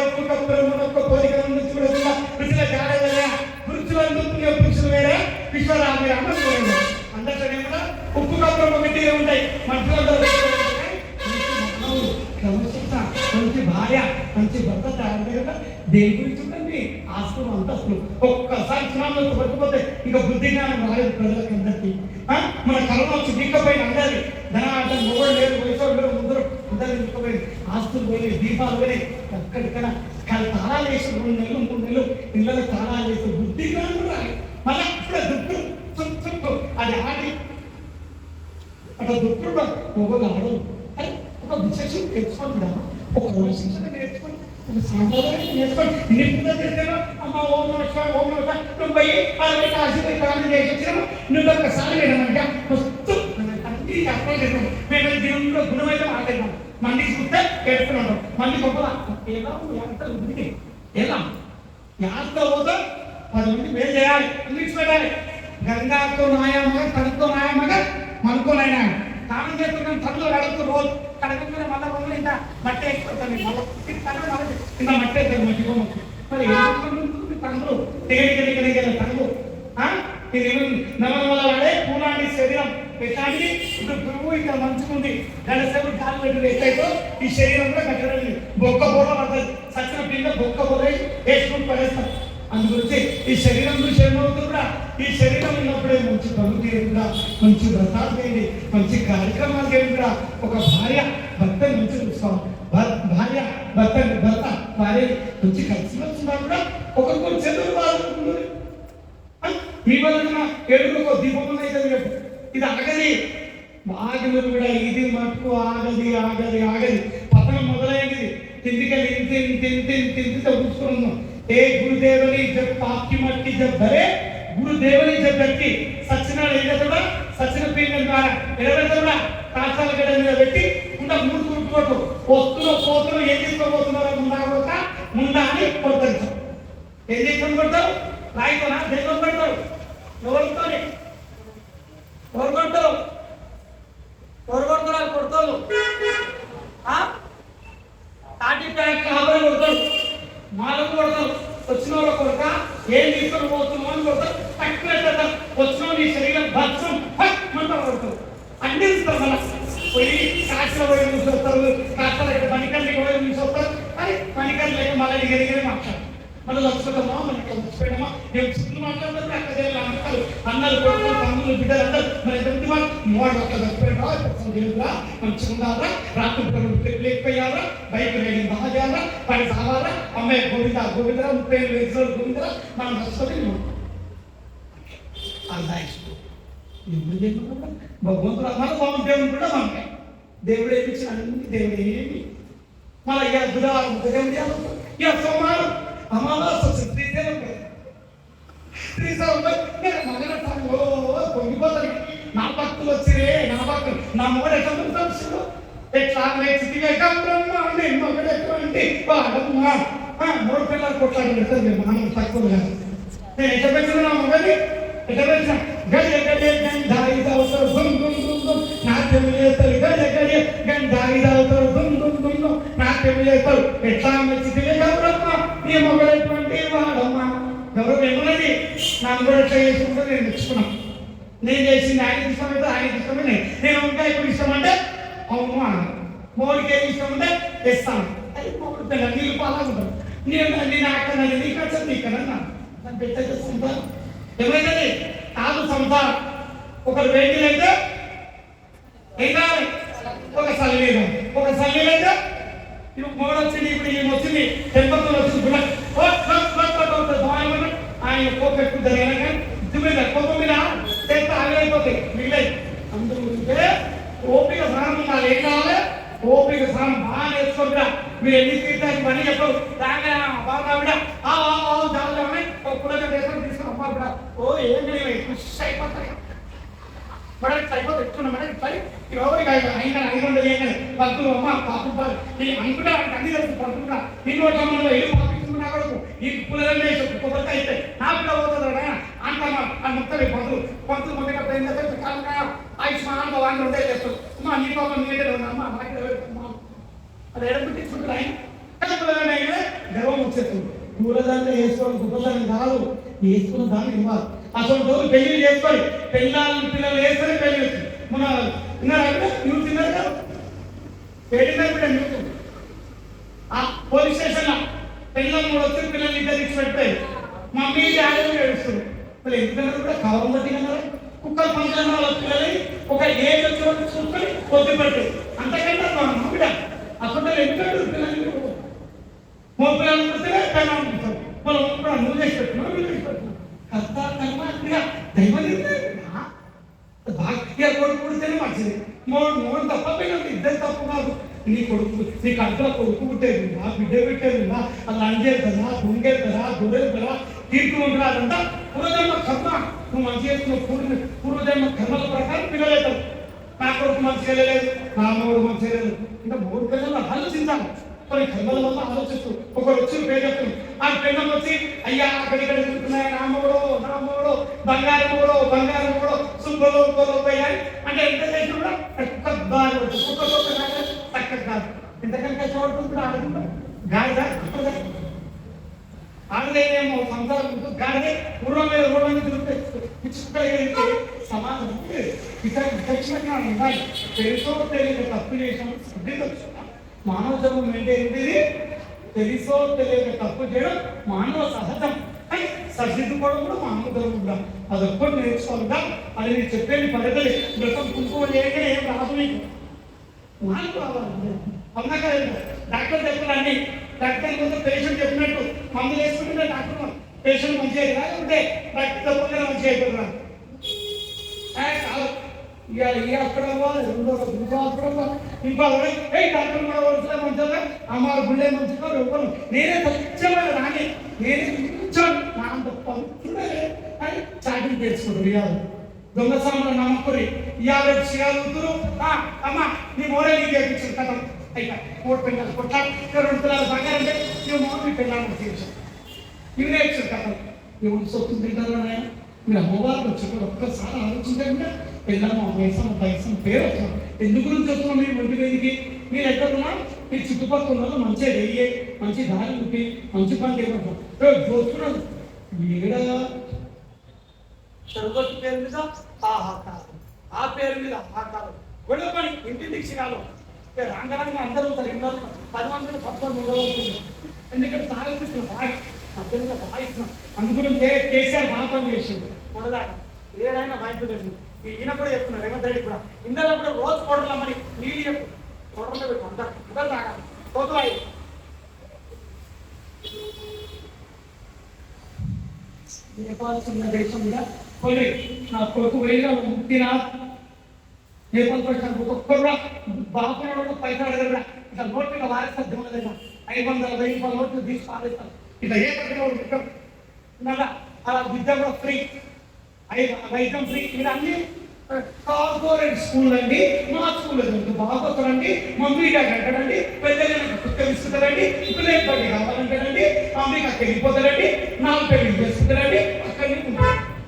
ఒక్క కోరిక చూడకుండా రుచుల జాడగా రుచులందుకునే పురుషులు వేరే విశ్వదాభి రామ వివరము అందరికీ కూడా ఉప్పు కప్పులు ఒకటి ఉంటాయి మనుషులందరూ క్రమశిక్షణ మంచి భార్య మంచి భర్త తయారు కదా దేని గురించి ఉంటుంది ఆస్తులు అంతస్తులు ఒక్కసారి చునామీలో పట్టుకోతే ఇక బుద్ధి జ్ఞానం రాలేదు ప్రజలకు అందరికీ మన కరోనా వచ్చి దిక్కపోయిన అందరి ధనార్థం మొగడు లేదు వయసు ముందరు అందరూ దిక్కపోయి ఆస్తులు పోయి దీపాలు పోయి అక్కడిక్కడ తాళాలు వేసి 2 నెలలు 3 నెలలు ఇళ్ళలో తాళాలు వేసి బుద్ధి జ్ఞానం రాలేదు మళ్ళీ అక్కడ దుఃఖం అది ఆడి అట్లా దుఃఖుడు మొగలు ఆడదు ఒక విశేషం నేర్చుకుంటున్నా ఒక శిక్షణ నేర్చుకుని ఒక సాంప్రదాయం నేర్చుకోండి నిపుణులు చేస్తాను అమ్మ ఓం నమస్కారం నువ్వు పోయి అలాగే కాశీపై ప్రాణం చేసి వచ్చినాము నువ్వు ఒక్కసారి వినమంటే వస్తూ అన్ని చెప్పలేదు మేము దీనిలో గుణమైతే మాట్లాడినాం మంది చూస్తే కేడుతున్నాం మంది గొప్ప ఎలా ఎంత ఎలా యాత్ర పోతే 10 మంది వేలు చేయాలి ఇంగ్లీష్ పెట్టాలి గంగాతో నాయమ్మగా తనతో నాయమ్మగా మనతో నాయన స్నానం చేస్తున్నాం తనలో కడుగుతూ రోజు కడగంగానే మళ్ళీ రోజులు ఇంకా మట్టి అయిపోతుంది ఇంకా మట్టి అవుతుంది మట్టికోమ మరి తనలు తెగ తనలు నవనవలాడే పూలాంటి శరీరం పెట్టాలి ఇప్పుడు గురువు ఇక్కడ మంచుకుంది గడసేపు గాలి పెట్టి ఎట్లయితే ఈ శరీరం కూడా కట్టడండి బొక్క బోర్ల పడుతుంది సచ్చిన పిండ బొక్క బోర్ర వేసుకుని పడేస్తాం అందుగురించి ఈ శరీరం గురించి ఏమవుతుంది కూడా ఈ శరీరం ఉన్నప్పుడే మంచి పనులు చేయండి కూడా మంచి వ్రతాలు చేయండి మంచి కార్యక్రమాలు చేయండి కూడా ఒక భార్య భర్తని మంచి చూసుకోవాలి భార్య భర్త భార్య మంచి కలిసి వచ్చినా కూడా ఒకరికి చెదురు బాధ ఎడుగుకో దీపం అయితే ఇది ఆగది. బాగా కూడా ఇది మటుకు ఆగది ఆగది ఆగది. పతనం మొదలైంది. తిందికెళ్ళి ఇంత కూర్చుకున్నాం. ఏ గురుదేవుని జబ్ పాపకి మట్టి జబ్ భరే గురుదేవుని జబ్ వ్యక్తి సచ్చినాడు ఏం చేస్తాడా? సచిన పీఠం ద్వారా ఎడబెడతాడా? కాచాల గడ్డ మీద పెట్టి ఇంకా మూడు కూర్చోటు పోతున్నా ఏం తీసుకోబోతున్నారో ముందా అని కొడతారు. ఏం తీసుకొని కొడతారు? రాయితోనా? దేశం పెడతారు. ఎవరు కొడతారు? కొడతారు తాటి ప్యాక్ ఆభరణ కొడతారు, మాలకు కొడతారు. వచ్చిన వాళ్ళ కొడక ఏం తీసుకొని పోతున్నావు అని కొడతారు. తక్కువ వచ్చిన నీ శరీరం భత్సం మంట కొడతారు. అన్ని ఇస్తారు. మళ్ళీ పోయి కాసిన పోయి నుంచి వస్తారు. కాస్త మణికర్లకి పోయి నుంచి వస్తారు. అది మణికర్లు లేక మళ్ళీ ఎగిరి మాట్లాడతారు. మళ్ళీ వచ్చుకుంటామా మనకి వచ్చిపోయామా మేము చుట్టూ మాట్లాడుతుంది. అక్కడ అంటారు అన్నలు కొడుకులు తమ్ముళ్ళు బిడ్డలు అందరు మరి ఎంతమంది వాళ్ళు మూడు అక్కడ చచ్చిపోయారా మంచిగా రాత్రి లేకపోయారా బైక్ రైడింగ్ బాగా చేయాలా పని కావాలా అమ్మాయి గోవిందా 30 వయసులో గోవిందా మనం వస్తుంది అలా భగవంతుడు మన బాబు దేవుడు కూడా మనకే దేవుడు ఏమిచ్చిన అన్ని దేవుడు ఏమి మళ్ళీ ఇక బుధవారం దేవుడు ఇక సోమవారం అమావాస్య పొంగిపోతారు. నా భక్తులు వచ్చిరే నా భక్తులు నా మొగడు ఎట్లా తెలుసు ఎట్లా స్థితిగా మొగడు ఎటువంటి వాడమ్మా 3 పిల్లలు కొట్లాడి పెడతారు. మనం తక్కువ కాదు. నేను ఎట్లా పెట్టిన నా మొగని ఎట్లా పెట్టిన గజ గజ గంధాయి తాగుతారు దుమ్ దుమ్ దుమ్ దుమ్ నాట్యం చేస్తారు. గజ గజ గంధాయి తాగుతారు దుమ్ దుమ్ దుమ్ దుమ్ నాట్యం చేస్తారు. ఎట్లా స్థితిగా గౌరమ్మ నీ మొగడటువంటి వాడమ్మా గౌరవం ఏమన్నది నాకు కూడా ఎట్లా చేసుకుంటే నేను మెచ్చుకున్నాను. నేను చేసింది ఆయన ఇష్టమైతే ఆయన ఇష్టమే. నేను ఇంకా ఇప్పుడు ఇష్టం అంటే అవును అన్నాను. మోడికి ఏమి ఇష్టం అంటే ఇస్తాను. అది మూడు పిల్లలు నీళ్ళు పాలా ఉంటారు. నేను అక్కడ నీకు వచ్చాను నీకన్నా నన్ను పెట్టే సంసారం ఏమైతుంది కాదు సంసారం. ఒకరు వెహికల్ అయితే ఏం కావాలి? ఒక సల్లీలు ఒక సల్లీలు అయితే ఇప్పుడు మోడ వచ్చింది. ఇప్పుడు ఈమె వచ్చింది టెంపర్ వచ్చింది. ఆయన కోపం ఎక్కువ జరిగినా మీద కోపం మీద చేస్తే ఆగిపోతాయి మిగిలాయి. అందుకే ఓపిక స్నానం ఉండాలి. ఏం కావాలి? ఓపిక స్నానం బాగా నేర్చుకుంటా. మీరు ఎన్ని తీర్థానికి పని చెప్పరు రాగా బాగా చాలా కులగా దేశం తీసుకుని అమ్మాలి. ఓ ఏం ఖుషి అయిపోతాయి. మనకి అయిపోతుంది ఎట్టుకున్నాం ఎవరికి 500 ఏం భక్తులు అమ్మ పాపుతారు అనుకుంటా అన్ని తెలుసు పడుకుంటా ఇంకో సమయంలో ఏం పాపించుకున్నా కూడా ఈ పులదన్నే కొత్త అయితే నాకు కూడా పోతుంది అంటామా అని మొత్తం పంతులు మొదటి ఏం చేస్తే కాలంగా ఆయుష్మాన్ భవాన్ని ఉంటే చేస్తారు. అమ్మా నీ పాపం నీటే అమ్మా మనకి అది ఎడబెట్టించుకుంటారు. ఆయన గర్వం వచ్చేస్తుంది. పూలదాన్ని వేసుకోవడం గొప్పదాన్ని కాదు, వేసుకున్న దాన్ని ఇవ్వాలి. అసలు రోజు పెళ్లి చేసుకొని పిల్లలు వేసుకొని పెళ్లి వచ్చింది. మన తిన్నారా న్యూస్ తిన్నారు కదా పెళ్ళిన కూడా న్యూస్ ఆ పోలీస్ స్టేషన్లో పిల్లలు 3 వచ్చి పిల్లలు ఇద్దరు ఇచ్చి పెట్టాయి. మమ్మీ డాడీ ఏడుస్తుంది. వాళ్ళు ఎందుకన్నా కూడా కవరం బట్టి కన్నారా కుక్కలు పంచాలి వాళ్ళ పిల్లలు ఒక ఏజ్ వచ్చి చూసుకొని పొద్దు పెట్టారు. అంతకంటే మమ్మీ అసలు ఎందుకంటే పిల్లలు మా పిల్లలు పుడితే పెళ్ళాలనుకుంటారు. వాళ్ళు కూడా నువ్వు చేసి పెట్టుకున్నావు నువ్వు చేసి పెట్టుకున్నావు కర్త కర్మ దైవం బాగా కొడుకు పుడితేనే మంచిది. మూడు తప్ప పిల్లలు ఇద్దరు తప్పు కాదు. నీ కొడుకు నీ కంట్లో కొడుకు పుట్టేదిందా బిడ్డ పెట్టేదిందా అది అంజేద్దా గుంగేద్దా దొరేద్దా తీర్చుకుంటున్నా అదంతా పూర్వజన్మ కర్మ. నువ్వు మంచి చేస్తున్న పూర్వజన్మ కర్మల ప్రకారం పిల్లలు అవుతావు. నా కొడుకు మంచిగా లేదు నా మూడు మంచిగా లేదు ఇంకా 3 పిల్లలు ఆలోచించాలి. కొన్ని కర్మల వల్ల ఆలోచిస్తూ ఒకరు వచ్చి పేరు ఆ పెళ్ళం వచ్చి అయ్యా అక్కడిక్కడ తిరుగుతున్నాయి నా మూడో బంగారు మూడో సుబ్బలో పోయాయి అంటే ఎంత చేసి కూడా చక్కగా కాదు. ఎంతకంటే చూడుకుంటూ ఆడుకుంటాం గాడిదా ఆడదేమో సంసారం గాడిదే పూర్వం మీద రోడ్డు తిరుగుతాయి పిచ్చుకలిగితే సమాజం విచక్షణగా ఉండాలి. తెలుసో తెలియక తప్పు చేసాము శుద్ధి తెలుసు. మానవ జన్మం ఏంటి? తెలుసో తెలియక తప్పు చేయడం మానవ సహజం. అని సరిదిద్దుకోవడం కూడా మానవ ధర్మం కూడా అదొక్కటి నేర్చుకోవాలిగా. అది నేను చెప్పేది పడగలి వ్రతం కుంకుమ చేయగానే ఏం రాదు నీకు నాకు రావాలి. అమ్మక డాక్టర్ చెప్పాలని డాక్టర్ కొంత పేషెంట్ చెప్పినట్టు మందులు వేసుకుంటే డాక్టర్ పేషెంట్ మంచిగా లేకుంటే డాక్టర్ తప్పకుండా మంచిగా అయిపోతున్నారు. ఇక ఈ హాస్పిటల్ పోవాలి, రెండో ఇంకో హాస్పిటల్ పోవాలి, ఇంకో డాక్టర్ కూడా వస్తే మంచిగా అమ్మారు గుండె మంచిగా ఇవ్వను. నేనే స్వచ్ఛమైన రాని, నేనే కొంచెం నా అంత పవిత్రుడే అని చాటింగ్ చేసుకుంటారు. ఇవాళ దొంగ సామాన్లు నమ్మకురి ఇవాళ చేయాలుతురు. అమ్మ నీ మోరే నీకు చేయించారు కదా అయినా 3 పిల్లలు కొట్ట 2 పిల్లలు బంగారం అంటే నువ్వు మోడీ పిల్లలు చేయించావు. ఇవి నేర్చారు కదా ఎవరు సొత్తు తింటారు నాయన. మీరు అమ్మవారికి వచ్చినప్పుడు ఒక్కసారి ఆలోచించండి. పిల్లలు వయసం వయసం పేరు వచ్చారు. ఎందుకు గురించి వస్తున్నాం మీరు ఒంటి మీదకి? మీరు ఎక్కడున్నా మీ చుట్టుపక్కల ఉన్న మంచిగా వెయ్యి, మంచి దారి చూపి, మంచి పని చేయబడతాం. చూస్తున్నాడు ఈడ సర్వతి పేరు మీద ఆహాకారం, ఆ పేరు మీద ఆహాకారం గొడవ పని ఇంటి దీక్షగాలు రంగరంగా అందరూ ఉంటారు. 10 మంది 11 అవుతుంది. ఎందుకంటే సాగిస్తున్నాం బాగా అర్థంగా బాగిస్తున్నాం. అందుగురించి కేసీఆర్ బాగా పని చేసింది. మొదలాగా ఏదైనా బాధ్యత లేదు. ఈయన కూడా చెప్తున్నారు రేవంత్ రెడ్డి కూడా ఇందులో కూడా రోజు పౌడర్లో మరి నీళ్ళు చెప్పు పౌడర్లో పెట్టు అందరు అందరు తాగాలి. పోతున్నాయి నేపాల్సిన దేశం మీద కొన్ని నా కొడుకు వెయ్యిగా ముక్తినా నేపాల్ పట్టిన ఒక్కొక్కరు బాగుపడ పైసలు అడగరా ఇట్లా నోట్ మీద వారేస్తారు. దేవుల దగ్గర 500 1000 నోట్లు తీసి పారేస్తారు. ఇట్లా ఏ పట్టిన అలా విద్య కూడా ఫ్రీ, వైద్యం ఫ్రీ. ఇది అన్ని కార్పొరేట్ స్కూల్ అండి. మా స్కూల్ బాగోతారండి, మమ్మీ డాడీ అంటాడండి, పెద్దగా పుస్తకిస్తారండి, పిల్లలు పడి కావాలంటాడండి, అమెరికాకి వెళ్ళిపోతారండి, 4 పెళ్లి చేసుకుంటారండి. అక్కడి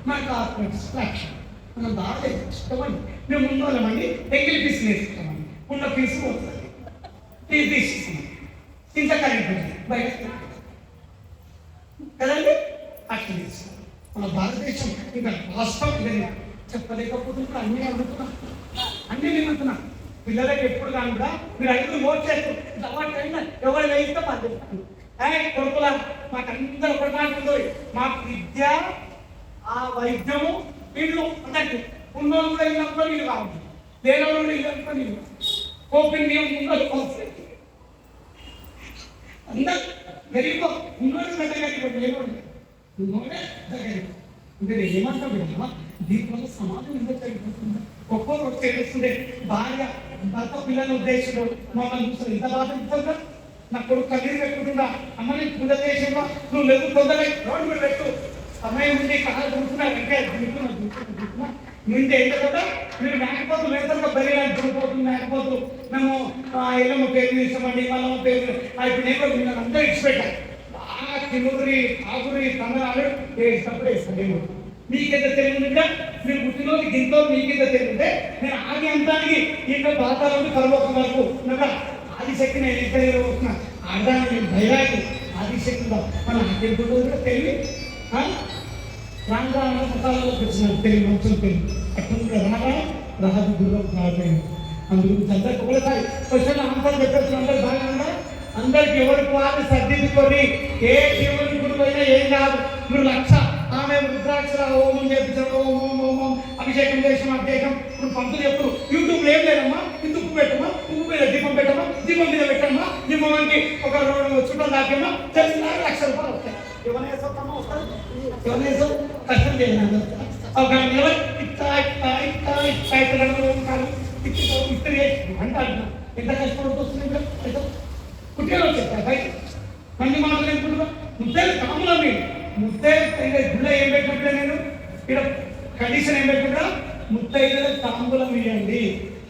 మా కార్పొరేట్ లక్ష్యం మనం బాగా ఇష్టమండి. మేము ముందోళ్ళమండి ఎంగిల్ పీస్ నేర్చుకుంటామండి. ఉన్న పీసు పోతుంది తీసిస్తామండి. ఇంత కలిపి బయట కదండి అట్లా తీసుకో. మన భారతదేశం ఇంకా రాష్ట్రం చెప్పలేకపోతున్నా అన్నీ అడుగుతున్నా, అన్నీ వినుతున్నా. పిల్లలకి ఎప్పుడు కానీ కూడా మీరు 5 నోట్ చేస్తారు. ఎవరు వేయిస్తే పద్ధతి కొడుకులా మాకు అందరూ ఒకటి మాట్లాడుతుంది. మాకు విద్య ఆ వైద్యము వీళ్ళు అందరికి ఉన్నోళ్ళు కూడా ఇళ్ళంతా వీళ్ళు కావాలి, లేనోళ్ళు కూడా ఇళ్ళంతా వీళ్ళు ఓపెన్ అందరూ గరీబ్ ఉన్నోళ్ళు దగ్గర లేనోళ్ళు ఉన్నోళ్ళే దగ్గర. అంటే నేను ఏమంటాను కదా దీనివల్ల సమాజం ఎందుకు తగ్గిపోతుంది? ఒక్కొక్కటి తెలుస్తుండే భార్య భర్త పిల్లల ఉద్దేశంలో మమ్మల్ని చూస్తారు. ఇంత బాధ ఇస్తుందా? నా కొడుకు కన్నీరు పెట్టుకుంటుందా? అమ్మ నేను పూజ చేసేవా నువ్వు లేదు తొందరగా రోడ్డు మీద పెట్టు సమయం ఉండి కాలు దుంకుతున్నా వెంకయ్య దుంకుతున్నా నుండి ఎంత కదా మీరు మేకపోతు వేసంగా బరిగా దుంకపోతుంది. మేకపోతు మేము ఎల్లమ్మ పేరు ఇస్తామండి, మల్లమ్మ పేరు ఇప్పుడు నేను మిమ్మల్ని అందరూ ఇచ్చిపెట్టాను. బాగా తిరుగురి ఆగురి తమిళనాడు వేసినప్పుడు వేస్తాను. మీకెంత తెలియదుగా మీరు పుట్టినోళ్ళు గింతో మీకెంత తెలియదే నేను ఆది అంతానికి ఇంకా పాతాలను పరలోకం వరకు ఆదిశక్తి నేను ఎంత వస్తున్నా ఆడదాన్ని నేను భయరాకి ఆదిశక్తిగా మన తెలుగు కూడా తెలివి రాంగా మతాలకు వచ్చిన తెలివి మనుషులు తెలివి అట్లా రాగా రాజు గుర్రం కాకపోయింది. అందుగురించి అందరికి ఒకసారి క్వశ్చన్ ఆన్సర్ చెప్పచ్చు. అందరు బాగా అందరికి ఎవరికి వాళ్ళు సర్దిద్దుకొని ఏ దేవుని గుడి అయినా ఏం కాదు. మీరు 1,00,000 ఆమె రుద్రాక్షర హోమం చేయించడం ఓం ఓం ఓం అభిషేకం చేసిన అభిషేకం ఇప్పుడు పంతులు ఎప్పుడు యూట్యూబ్లో ఏం లేదమ్మా. ఇందుకు పెట్టమ్మా, పువ్వు మీద దీపం పెట్టమ్మా, దీపం మీద పెట్టమ్మా, దీపానికి ఒక చుట్టం దాకమ్మా తెలిసిన 1,00,000 రూపాయలు వస్తాయి. ఎవరైనా వస్తారు ఎవరైనా కష్టం చేయాలి. ఒక ఇస్త్రీ అంటారు ఎంత కష్టపడుతూ వస్తుంది. కుట్టిలో వచ్చేస్తారు బయట మంది మాటలు అనుకుంటున్నా. ముద్దలు కాములా మీరు ముద్దైదు గుళ్ళ ఏం పెట్టినప్పుడే నేను ఇక్కడ కండిషన్ ఏం పెట్టుకుంటా ముద్దైదుల తాంబూలం ఇవ్వండి.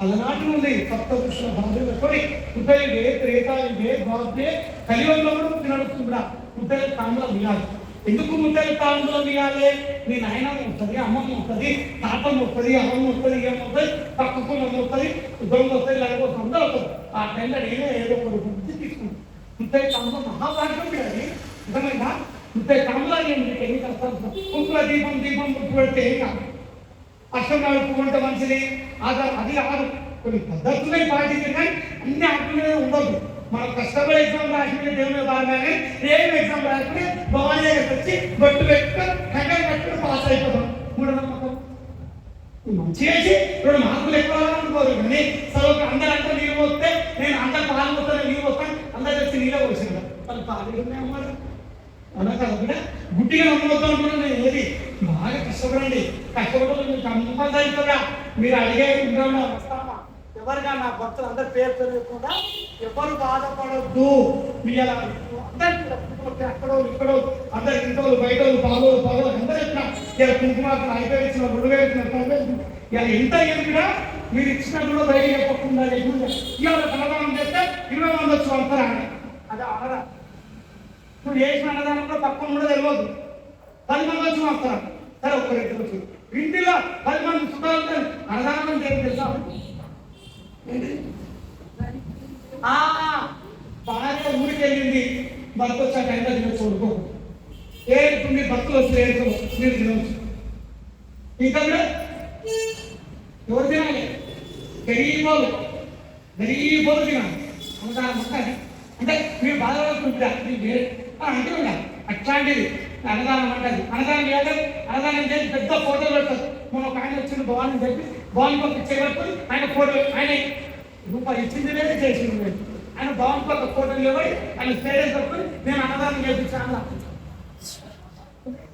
అలనాటి నుండి సప్తపురుషుల బాధలు పెట్టుకొని ముద్దైదే త్రేతాయుగే బాధే కలియుగంలో కూడా నడుస్తుందా ముద్దైదు తాంబూలం ఇవ్వాలి. ఎందుకు ముద్దైదు తాంబూలం ఇవ్వాలి? మీ నాయనమ్మ వస్తుంది, అమ్మమ్మ వస్తుంది, తాతమ్మ వస్తుంది, అమ్మమ్మ వస్తుంది, ఏమవుతుంది, పక్కకు వస్తుంది, దొంగ వస్తుంది, లేకపోతే అందరూ వస్తుంది. ఆ టైంలో నేనే ఏదో ఒక గురించి తీసుకుంటాను. ముద్దైదు తాంబూలం మహాభాగ్యం అది నిజమైనా. ముద్దైదు తాంబూలాలు మీకు ఎన్ని కష్టాలు ఉప్పుల దీపం దీపం ముప్పు పెడితే ఏం కాదు. అష్టం నడుపుకుంటే మంచిది అది కాదు. కొన్ని పద్ధతులే పాటించారు కానీ అన్ని ఆటలే ఉండదు. మనం కష్టపడి ఎగ్జామ్ రాసుకునే దేవుని బాగానే ఏం ఎగ్జామ్ రాసుకుని భవానీ దగ్గరికి వచ్చి బొట్టు పెట్టుకొని కంగారు పెట్టుకుని పాస్ అయిపోతాం. మూఢనమ్మకం మంచి చేసి 2 మార్కులు ఎక్కువ అనుకోరు. కానీ చదువు అందరూ అంటే నీళ్ళు పోతే నేను అందరు పాలు పోతాను నీళ్ళు పోతాను అందరు వచ్చి నీళ్ళ పోసిన వాళ్ళు పాలు ఉన్నాయన్నమాట. అలా కాదు గుడ్డిగా నమ్మవద్దు అనుకున్నాను. నేను ఏది బాగా కష్టపడండి. కష్టపడదు మీకు కంపల్సరీ కదా. మీరు అడిగే ఇంట్లో వస్తామా ఎవరిగా నా భక్తులు అందరి పేరు తెలియకుండా ఎవరు బాధపడద్దు. మీ అలా అందరికి అక్కడో ఇక్కడో అందరి ఇంట్లో బయట పాలు పగలు అందరూ ఇచ్చిన ఇలా కుంకుమార్తలు అయిపోయించిన 2000 ఇలా ఎంత ఎదుగుడా మీరు ఇచ్చిన కూడా బయట చెప్పకుండా ఇవాళ అన్నదానం చేస్తే 20 మంది వచ్చి వస్తారా అని అదే అనరా. నువ్వు చేసిన అన్నదానంలో పక్కన కూడా తెలియదు 10 మంది వచ్చి వస్తారా. సరే ఒక్కరిద్దరు వచ్చి ఇంటిలో 10 మంది చుట్టాలు అన్నదానం చేసి తెలుసా భార్య ఊరికి వెళ్ళింది భర్త వచ్చాక ఎంత తినచ్చు చూడుకో ఇప్పుడు మీ భర్తలు వచ్చి మీరు తినవచ్చు. ఇంకా ఎవరు తినాలి? గరీబోలు తినాలి. అన్నదానం అంటే మీరు బాధపడుతుంటారా అంటే అట్లాంటిది అన్నదానం అంటది. అన్నదానం చేయాలి. అన్నదానం చేసి పెద్ద ఫోటోలు పెడతారు. మన ఒక ఆయన వచ్చిన భవాన్ని చెప్పి భవాన్ పక్క చేయబడుతుంది. ఆయన ఫోటో ఆయన రూపాయి ఇచ్చింది లేదు చేసింది లేదు. ఆయన భవన్ పక్క ఫోటోలు ఇవ్వబడి ఆయన స్టేటస్ పెట్టుకుని నేను అన్నదానం చేయించాను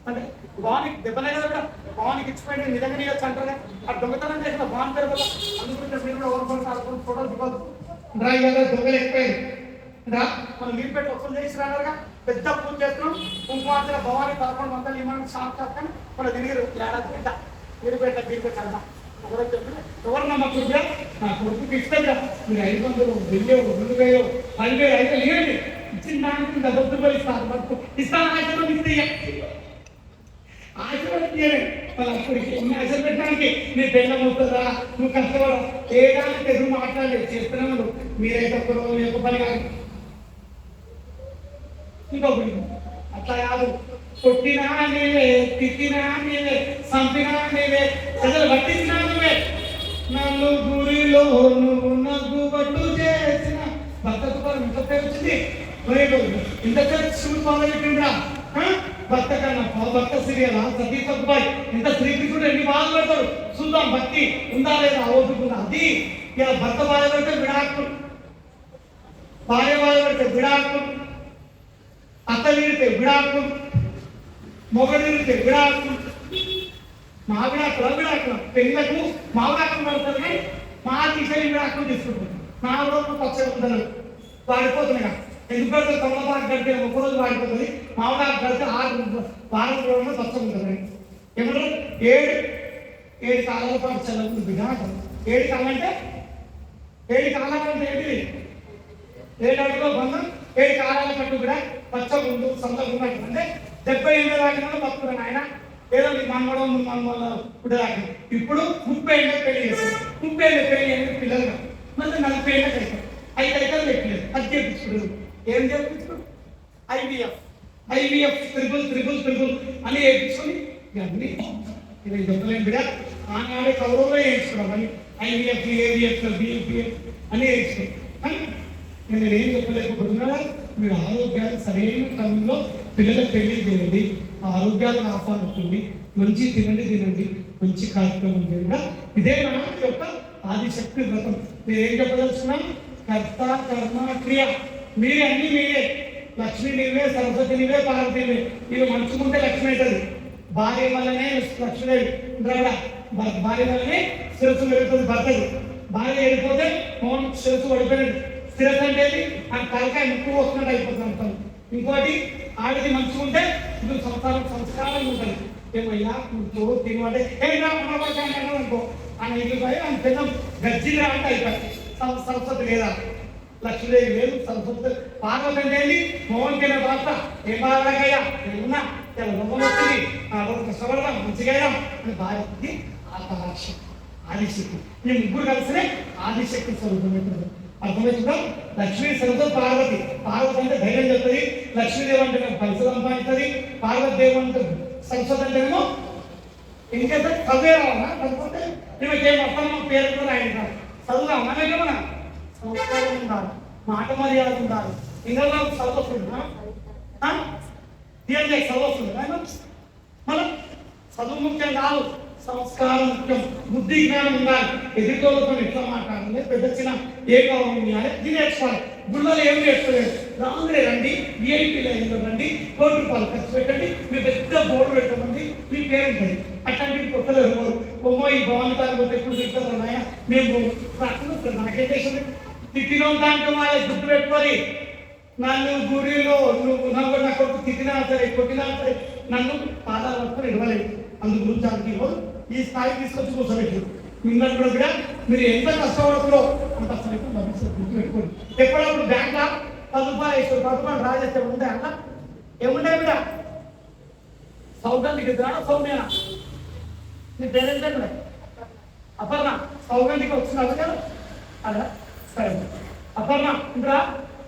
అంటే భవానికి దెబ్బలే కదా కూడా భవానికి ఇచ్చిపోయి నిజంగా నీయొచ్చు అంటారా. ఆ దొంగతనం చేసిన భవాన్ పేరు కదా అందుకుంటే మీరు కూడా ఓవర్కొని ఫోటోలు దిగదు డ్రా కదా దొంగలు ఎక్కువైంది రా. మనం మీరు పెట్టి వసూలు చేసి రాగా పెద్ద పూజ చేస్తున్నాం. కుంకుమార్తెల భవానికి 11 మంది ఇమానికి షాప్ కాకని మన తిరిగి ఏడాది పెట్ట మీరు పెట్ట ఎవరు నమ్మకం నా కొడుకుకి ఇష్టంగా మీరు 500 1000 2000 10,000 5,000 ఇవ్వండి. ఇచ్చిన దానికి డబ్బులు ఇస్తారు. బతుకు ఇస్తాను ఆశీర్వాదం ఇస్తే ఆశీర్వాదం తీయాలి. వాళ్ళ అప్పటికి ఎన్ని ఆశలు పెట్టడానికి నీ బెల్లం అవుతుందా నువ్వు కష్టపడ ఏ దానికి ఎదురు మాట్లాడలేదు చేస్తున్నాను. మీరైతే ఒక్క రోజు మీ యొక్క పని కాదు. ఇంకొకటి అట్లా కాదు. కొట్టినా నేవే తిట్టినా నేవే చంపినా నేవే ప్రజలు పట్టించినా నువ్వే నన్ను గురిలో నువ్వు నగ్గుబట్టు చేసిన భర్తకు పరం ఇంత పేరు వచ్చింది. ఇంత పేరు శివుడు మొదలెట్టిండ్రా భర్త కన్నా భర్త సీరియల్ సతీ సత్బాయి ఇంత శ్రీకృష్ణుడు ఎన్ని బాధలు పెడతాడు చూద్దాం. భక్తి ఉందా లేదా ఓపిక అది ఇలా భర్త బాధ పెడితే విడాకులు భార్య బాధ పెడితే విడాకులు అత్త వీడితే విడాకులు మొగడు వీడితే విడాకులు మా విడాకులు పెళ్ళకు మా విడాకులు పడుతుంది కానీ మా తీసేది విడాకులు తీసుకుంటుంది. నా రోజు పచ్చగా ఉంటుంది వాడిపోతున్నాయి. ఎందుకంటే తొమ్మపాటు కడితే ఒకరోజు వాడిపోతుంది. మామూలు కడితే 6 వారం రోజుల్లో పచ్చగా ఉంటుంది. ఏమంటారు 7 కాలాల పాటు చదువు బిడ్డ 7 కాలంటే 7 కాలాలంటే ఏంటిది 7 అడుగులో బంధం 7 కాలాల పట్టు కూడా పచ్చగా ఉండు సొంతగా ఉన్నట్టు అంటే 70 ఏళ్ళ దాకా బతుకున్నాను ఆయన ఏదో మనవడం పుట్టదాకా. ఇప్పుడు 30 ఏళ్ళ పెళ్లి చేస్తారు. 30 ఏళ్ళ పెళ్లి అనేది పిల్లలు మళ్ళీ 40 ఏళ్ళకి అవుతారు. 5 ఎకరాలు పెట్టలేదు అది చేపించుకోడు. ఏం చేపించుకోడు IVF త్రిబుల్ అని వేయించుకొని ఇవన్నీ ఇది చెప్పలేము బిడ్డ. ఆనాడే కౌరవులో వేయించుకున్నాం అని IVF AVF BFF అని వేయించుకోండి. కానీ నేను ఏం చెప్పలేకపోతున్నా మీరు ఆరోగ్యాలు సరైన క్రమంలో పిల్లలకు పెళ్లి చేయండి. ఆరోగ్యాలను ఆహ్వానిస్తుంది. మంచి తినండి మంచి కార్యక్రమం చేయండి. ఇదే మన యొక్క ఆదిశక్తి వ్రతం. నేనేం చెప్పదలుచుకున్నాం? కర్త కర్మ క్రియ మీరే అన్ని మీరే. లక్ష్మీ నీవే సరస్వతి నీవే పార్వతి నీవే. ఇవి మంచుకుంటే లక్ష్మి అవుతుంది. భార్య వల్లనే లక్ష్మీదేవి భార్య వల్లనే శిరస్సు పెరుగుతుంది భర్తది. భార్య వెళ్ళిపోతే మౌన్ శిరస్సు పడిపోయినట్టు. శిరస్సు అంటే ఆ తలకాయ ముక్కు వస్తున్నట్టు అయిపోతుంది అంటాను. ఇంకోటి ఆడిది మంచుకుంటే ఇది సంస్కారంగా ఉంటుంది. ఏమయ్యా నువ్వు తినమంటే అనుకో ఆయన ఇల్లు పోయి ఆయన పెద్ద గజ్జిరా అంటే అయిపోయి సరస్వతి లేదా లక్ష్మీదేవి లేదు సరస్వతి పార్వతి అంటే మోహన్ కింద భర్త ఏం బాధకయ్యా ఉన్నా ఇలా రొమ్మ వస్తుంది కష్టపడదాం మంచిగా అని భార్యకి ఆదిశక్తి. మేము ముగ్గురు కలిసినే ఆదిశక్తి స్వరూపం అవుతుంది. అర్థమవుతుందా? లక్ష్మీ సరస్వతి పార్వతి అంటే ధైర్యం చెప్తుంది. లక్ష్మీదేవి అంటే పైసలు సంపాదిస్తుంది. పార్వతీదేవి అంటే సరస్వతి అంటేనేమో ఇంకైతే చదివే రావాలా లేకపోతే ఈమెకేం అర్థం పేరు కూడా ఆయన కాదు చదువుగా మనకేమన్నా సంస్కారం ఉండాలి, మాట మర్యాద ఉండాలి. ఇంకా చదవస్తుందా చదవస్తుంది మనం చదువు ముఖ్యం కాదు సంస్కారం ముఖ్యం. బుద్ధి జ్ఞానం ఉండాలి. ఎదుర్కోలతో ఎట్లా మాట్లాడాలి పెద్ద చిన్న ఏ గౌరవం ఇవ్వాలి ఇది నేర్చుకోవాలి. గుళ్ళలో ఏం నేర్చుకోలేదు. రాంగ్రే రండి VIP లైన్లో రండి, ₹1 ఖర్చు పెట్టండి, మీ పెద్ద బోర్డు పెట్టమండి మీ పేరు ఉంటుంది. అట్లాంటివి కొత్తలేదు బొమ్మ ఈ భవన్ కాకపోతే ఎప్పుడు తింటారు నాయ మేము నాకే దేశం తిట్టిన దాంట్లో వాళ్ళ గుర్తు పెట్టుకొని నన్ను గురిలో నువ్వు నాకు నా కొడుకు తిట్టినా సరే కొట్టినా సరే నన్ను పాదాలు పట్టుకొని ఇవ్వలేదు. అందు గురించి దానికి ఈ స్థాయి తీసుకొచ్చి కూర్చోబెట్టారు. మిమ్మల్ని కూడా మీరు ఎంత కష్టపడుతుందో అంత ఫలితం భవిష్యత్తు గుర్తు పెట్టుకోండి. ఎప్పుడప్పుడు బ్యాంక్లో 10 రూపాయలు వేస్తారు, 10 రూపాయలు రాజేస్తే ఉండే అన్న ఏముండే కూడా సౌగంధికి ఎదురా సౌమ్యనా నీ పేరెంట్ కూడా అపర్ణ సౌగంధికి వచ్చినావు కదా అలా సరే అపర్ణ ఇంకా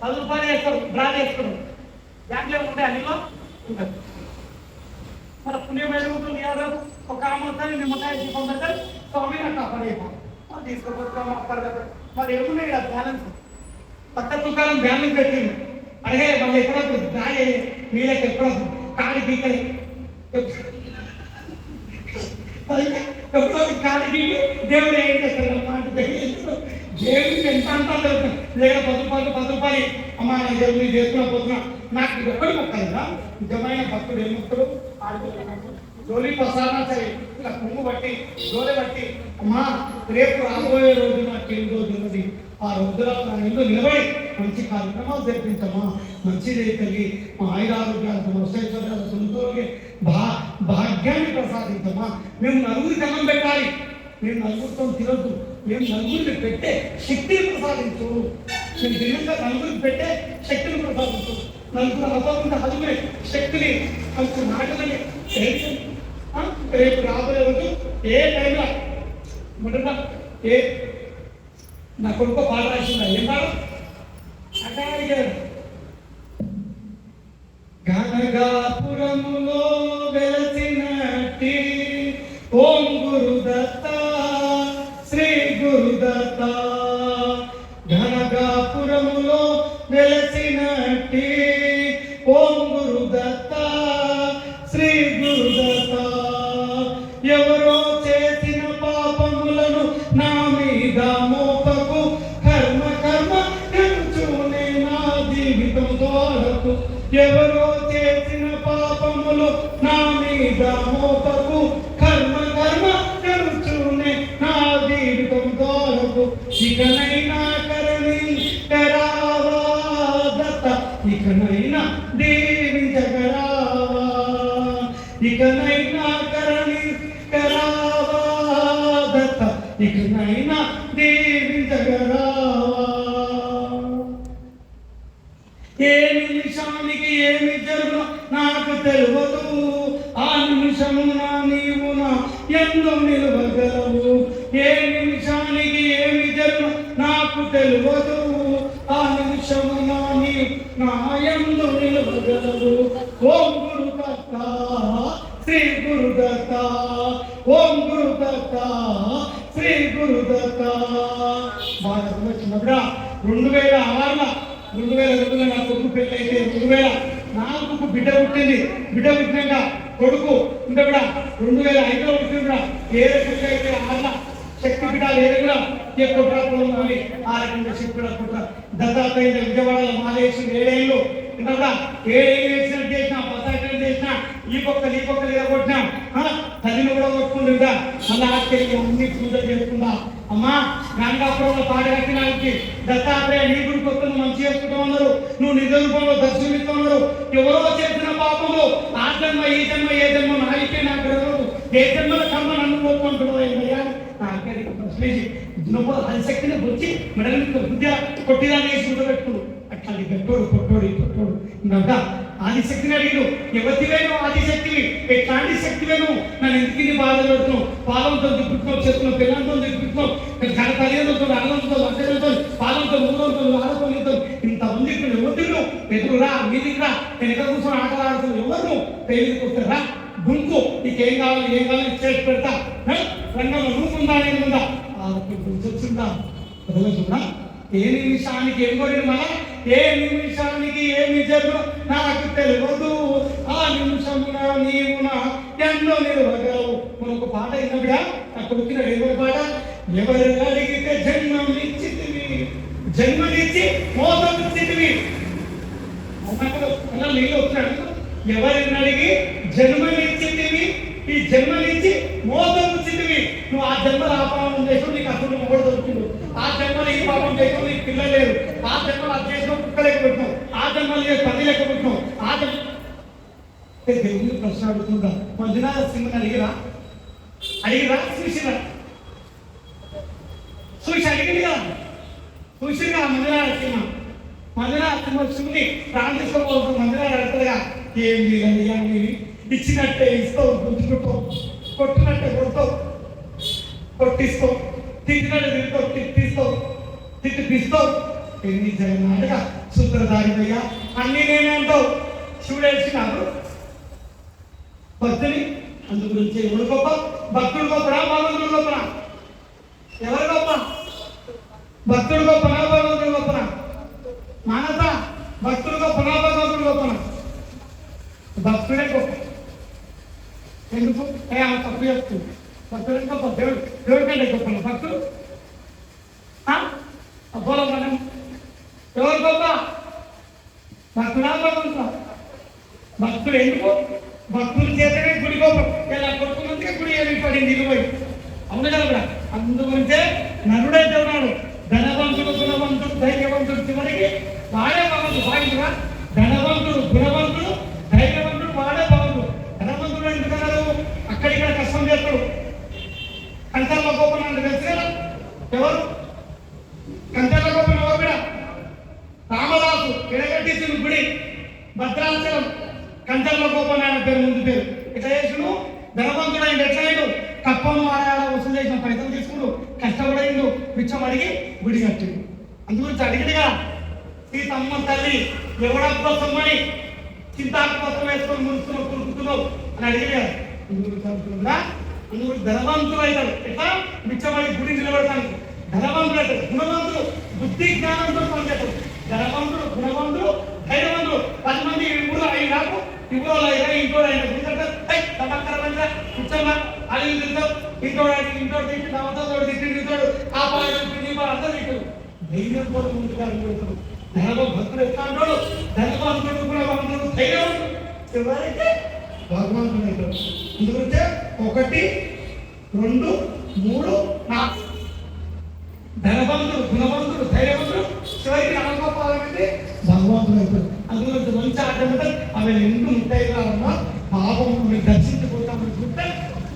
10 రూపాయలు వేస్తారు, డ్రా చేస్తారు. బ్యాంక్లో ఉండే అన్నిలో ఉంటుంది. మన పుణ్యమైన ఉంటుంది యాదవ్ ఒక ఆమె వస్తుంది నిమ్మకాయ దీపం పెడతారు స్వామి నాకు అప్పడైపో తీసుకోపోతాం అప్పటి మరి ఏమున్నాయి కదా బ్యాలెన్స్ పక్క దుకాణం బ్యాలెన్స్ పెట్టింది. అడిగే మళ్ళీ ఎప్పుడో దాని నీళ్ళకి ఎప్పుడో కాడి పీకని ఎప్పుడో కాడి పీకి దేవుడు ఏం చేస్తాడు అంటే దేవుడికి ఎంత అంతా దొరుకుతుంది. లేదా 10 రూపాయలు అమ్మ నా దేవుడిని చేసుకున్నా పోతున్నా నాకు ఎప్పటి మొక్కలుగా నిజమైన భక్తుడు ఏమొస్తాడు జోలి ప్రసాదం సరే ఇలా కొమ్ము బట్టి జోలి బట్టి అమ్మా రేపు రాబోయే రోజు నాకు ఏం రోజు ఉన్నది ఆ రోజులో నా ఇంట్లో నిలబడి మంచి కార్యక్రమాలు జరిపించమ్మా మంచిది కలిగి మా ఆయురారోగ్యాలకు మత్స్యైశ్వర్యాలకు సొంతోగే భాగ్యాన్ని ప్రసాదించమ్మా. మేము నలుగురికి అన్నం పెట్టాలి, మేము నలుగురితో తినొద్దు, మేము నలుగురికి పెట్టే శక్తిని ప్రసాదించు. మేము తినంగా నలుగురికి పెట్టే శక్తిని ప్రసాదించు. నలుగురు అవ్వకుండా హజమే శక్తిని మంచి మాటలని రేపు రాబోయే రోజు ఏ టైంలో మొదట ఏ నా కొడుకు పాట రాసిందా ఏం పాడు అక్కడ గనగాపురములో వెలసినట్టి ఓం గురుదత్త శ్రీ గురుదత్త గనగాపురములో వెలసినట్టి ఓం గురుదత్త శ్రీ గురుదత్త ఎవరో చేసిన పాపములను నా మీద మోపకు కర్మ ఎంచునే నా జీవితం తోడకు. ఎవరో చేసిన పాపములు నా మీద మోపకు కర్మ ఎంచునే నా జీవితం తోడకు. ఇకనైనా కరుణించరావా దత్త, ఇకనైనా దీవించగరావా, ఇకనైనా కరుణించరావా దత్త, ఇకనైనా దీవించగరావా. ఏ నిమిషానికి ఏమి జరుగునో నాకు తెలియదు, ఆ నిమిషమున నీవు నా యందు నిలవగలవు. ఏ నిమిషానికి ఏమి జరుగునో నాకు తెలియదు, ఆ నిమిషమున నీవు నా యందు నిలవగలవు. ఓం గురుదత్త శ్రీ గురుదత్త, ఓం గురుదత్త శ్రీ గురుదత్త. బాగా వచ్చినప్పుడు 2006లో 2002లో నా కొడుకు పెళ్ళి అయితే 2004కు బిడ్డ పుట్టింది. బిడ్డ పుట్టినాక కొడుకు ఉంటే కూడా 2005లో పుట్టింది కూడా ఏ రకంగా అయితే 6ల శక్తి పీఠాలు ఏ కూడా ఏ కుట్రాలి ఆ రకంగా శక్తి పీఠ కుట్ర దత్తాత్రేయ విజయవాడలో మాలేసి 7 ఏళ్ళు ఇంకా కూడా 7 ఏళ్ళు వేసినట్టు చేసినా 10 చేసినా ఈ పక్కలు కొట్టినా తల్లిని కూడా కొట్టుకుంటుందా మళ్ళీ ఆశ్చర్యం అన్ని పూజలు చేసుకుందా. అమ్మా గంగాపురంలో పాట కట్టినానికి దత్తాత్రేయ నీ గురికి వస్తే నువ్వు మంచి చేసుకుంటూ ఉన్నారు, నువ్వు నిజ రూపంలో దర్శనమిస్తూ ఉన్నారు. ఎవరో చేసిన పాపము ఆ జన్మ ఈ జన్మ ఏ జన్మ నాయకే నాకు గ్రహం ఏ జన్మల కర్మ నన్ను కోరుకుంటున్నావు ఏంటయ్యా నాకే ప్రశ్నించి నువ్వు హరిశక్తిని వచ్చి మెడలు బుద్ధి కొట్టిదాన్ని వేసి పెట్టుకున్నావు. అట్లాంటి కొట్టోడు ఇంకా ఆదిశక్తిని అడిగిను ఎవరివేను ఆదిశక్తివి ఎట్లాంటి శక్తివేను నన్ను ఎందుకు బాధ పెడుతున్నావు, పాలంతో దిప్పుతున్నావు, చేస్తున్నావు, పిల్లలతో దిప్పుతున్నావు, తల్లిదండ్రులతో అన్నంతో అద్దెలతో పాలంతో మూలంతో ఆడతో ఇంతమంది ఎవరు ఎదురురా మీదిరా వెనక కూర్చొని ఆటలు ఆడుతున్నావు. ఎవరు పేరుకి వస్తారా గుంపు నీకేం కావాలి చేసి పెడతా రంగంలో నువ్వుందా నేనుందా వచ్చిందా వదలకుండా. ఏ నిమిషానికి ఏం కొడిన మళ్ళా ఏ నిమిషానికి ఏమి జరుగు నాకు తెలియదు, ఆ నిమిషమున నీవు నా ఎన్నో నిలవగలవు. మనకు పాట అయినప్పుడా అక్కడ వచ్చిన ఎవరి పాట ఎవరు అడిగితే జన్మనిచ్చి మోసమిచ్చితివి నీళ్ళు వస్తున్నాడు. ఎవరిని అడిగి జన్మనిచ్చితివి ఈ జన్మనిచ్చి మోసం చితివి నువ్వు ఆ జన్మలో ఆ పాపం చేసావు, నీకు అసలు మొగడు దొరికిండు. ఆ జన్మలో ఈ పాపం చేసావు, నీకు పిల్లలు లేరు. ఆ జన్మలో అది చేసినావు, కుక్క లెక్క పెట్టినావు. ఆ జన్మలో పది లెక్క పెట్టినావు. ఆ జన్మ దేవుని ప్రశ్న అడుగుతుంటా. మంజునాథ సింగ్ అడిగిరా చూసి అడిగిందిగా చూసిగా మంజునాథ సింహ శివుని ప్రాణం తీసుకోబోతుంది. మంజునాథ అడుగుతుందిగా ఏం లేదండి ఇచ్చినట్టే ఇస్తావు, గుర్తుకుంటావు, కొట్టినట్టే కొడతావు, కొట్టిస్తావు, తిట్టినట్టు తిరుగుతావు, తిట్టిపిస్తావు. ఎన్ని జగన్నాటగా సూత్రధారిపోయా అన్ని నేనే అంటావు. శివుడు వేసినాడు భక్తుని. అందు గురించి ఎవరు గొప్ప? భక్తుడు గొప్పనా భగవంతుడు గొప్పనా? ఎవరు గొప్ప? భక్తుడు గొప్పనా భగవంతుడు గొప్పనా? మానస భక్తుడు గొప్పనా భగవంతుడు గొప్పనా? భక్తుడే గొప్ప. ఎందుకు? ఆమె తప్పు చేస్తుంది. భక్తుడు గొప్ప. దేవుడి కంటే గొప్ప భక్తుడు. అబ్బోలో మనం ఎవరు గొప్ప? భక్తుడా భగవంతుడా? భక్తుడు ఎందుకు? భక్తుల చేతనే గుడి గొప్ప. ఇలా కొడుకున్నందుకే గుడి ఏర్పడింది ఇరువై. అవును కదా? అందుగురించే నరుడైతే ఉన్నాడు. ధనవంతుడు, గుణవంతుడు, ధైర్యవంతుడు, చివరికి వాడే భగవంతుడు. భాగ్యుడా ధనవంతుడు, గుణవంతుడు, ధైర్యవంతుడు, వాడే భగవంతుడు. ధనవంతుడు ఎందుకన్నారు? అక్కడిక్కడ కష్టం చేస్తాడు. కంచర్ల గోపన అంటే తెలుసు కదా ఎవరు? కంచర్ల గోపన ఎవరు కూడా? రామదాసు ఎడగట్టించిన గుడి భద్రాచలం. కంచర్ల గోపన ఆయన పేరు, ముందు పేరు. ఇట్లా చేసుడు ధనవంతుడు ఆయన ఎట్లయిండు? కప్పను ఆడ వసూలు చేసిన పైసలు తీసుకుడు, కష్టపడిండు, పిచ్చం అడిగి గుడి కట్టిండు. అందుగురించి అడిగినగా సీతమ్మ తల్లి ఎవడ కోసమని చింతాకు కోసం వేసుకొని ముడుస్తున్నావు, కురుకుతున్నావు అని అడిగినా. అందుగురించి ధనవంతుడు అవుతాడు. ఎట్లా? పిచ్చమడి గుడి నిలబడతాను. ధనవంతుడు అవుతాడు. గుణవంతుడు బుద్ధి జ్ఞానంతో పనిచేస్తాడు. ధనవంతుడు, గుణవంతుడు, ధైర్యవంతుడు. 10 మంది ఇప్పుడు అవి నాకు ఇప్పుడు ఇంట్లో అది తింటావు, ఇంట్లో తింటే నవ్వుతాడు, తింటాడు, ఆ పాడు అందరూ తింటాడు. ధైర్యం కూడా ముందుగా ధనవ భక్తుడు ఎట్లా అంటాడు? ధనవంతుడు, గుణవంతుడు, ధైర్యవంతుడు, చివరికి భగవంతుడు అవుతాడు. ఎందుకంటే 1, 2, 3, 4 ధనవంతుడు, గుణవంతుడు, ధైర్యవంతుడు, చివరికి నమ్మకపాలమైతే భగవంతుడు అవుతాడు. అందులో మంచి ఆటంటే ఆమె ఎందు ఉంటాయిగా పాపం దర్శించుకుంటామని చూస్తే